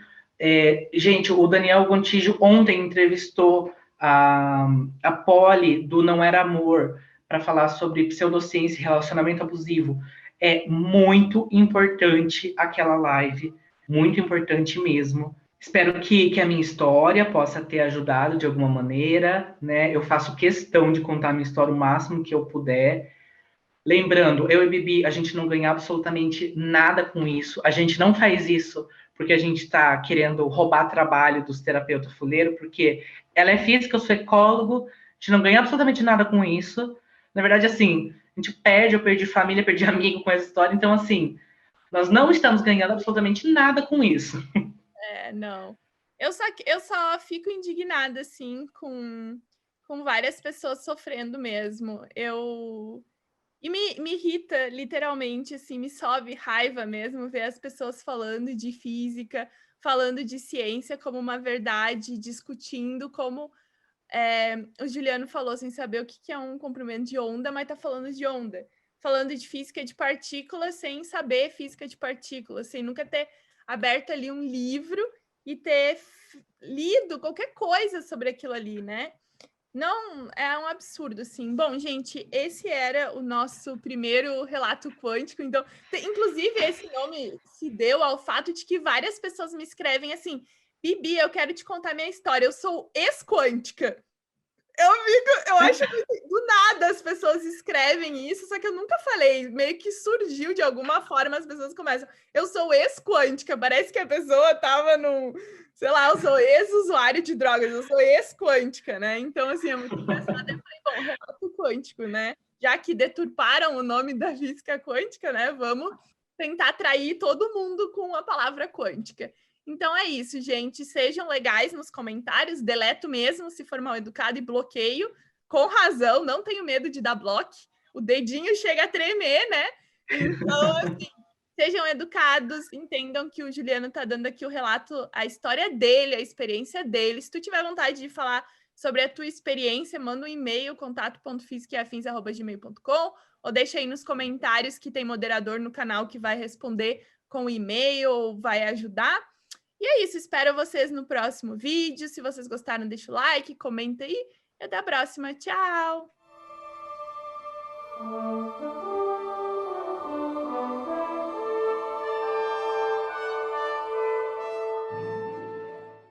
Gente, o Daniel Gontijo ontem entrevistou a Polly do Não Era Amor para falar sobre pseudociência e relacionamento abusivo. É muito importante aquela live, muito importante mesmo. Espero que a minha história possa ter ajudado de alguma maneira, né? Eu faço questão de contar a minha história o máximo que eu puder. Lembrando, eu e Bibi, a gente não ganha absolutamente nada com isso. A gente não faz isso porque a gente está querendo roubar trabalho dos terapeutas fuleiros, porque ela é física, eu sou ecólogo, a gente não ganha absolutamente nada com isso. Na verdade, assim, a gente eu perdi família, perdi amigo com essa história, então, assim, nós não estamos ganhando absolutamente nada com isso. Não. Eu só fico indignada, assim, com várias pessoas sofrendo mesmo. E me irrita, literalmente, assim, me sobe raiva mesmo ver as pessoas falando de física, falando de ciência como uma verdade, discutindo como o Juliano falou sem saber o que é um comprimento de onda, mas tá falando de onda. Falando de física de partículas sem saber física de partículas, sem nunca ter aberto ali um livro e ter lido qualquer coisa sobre aquilo ali, né? Não, é um absurdo, assim. Bom, gente, esse era o nosso primeiro relato quântico. Então, inclusive, esse nome se deu ao fato de que várias pessoas me escrevem assim: Bibi, eu quero te contar minha história. Eu sou ex-quântica. Eu acho que do nada as pessoas escrevem isso, só que eu nunca falei. Meio que surgiu de alguma forma, as pessoas começam. Eu sou ex-quântica, parece que a pessoa tava no. Sei lá, eu sou ex-usuário de drogas, eu sou ex-quântica, né? Então, assim, é muito engraçado. Eu falei, bom, relato quântico, né? Já que deturparam o nome da física quântica, né? Vamos tentar atrair todo mundo com a palavra quântica. Então é isso, gente. Sejam legais nos comentários. Deleto mesmo se for mal educado e bloqueio. Com razão, não tenho medo de dar bloco. O dedinho chega a tremer, né? Então, assim, sejam educados. Entendam que o Juliano tá dando aqui o relato, a história dele, a experiência dele. Se tu tiver vontade de falar sobre a tua experiência, manda um e-mail, contato.fisicaafins@gmail.com, ou deixa aí nos comentários que tem moderador no canal que vai responder com o e-mail ou vai ajudar. E é isso, espero vocês no próximo vídeo. Se vocês gostaram, deixa o like, comenta aí. E até a próxima. Tchau!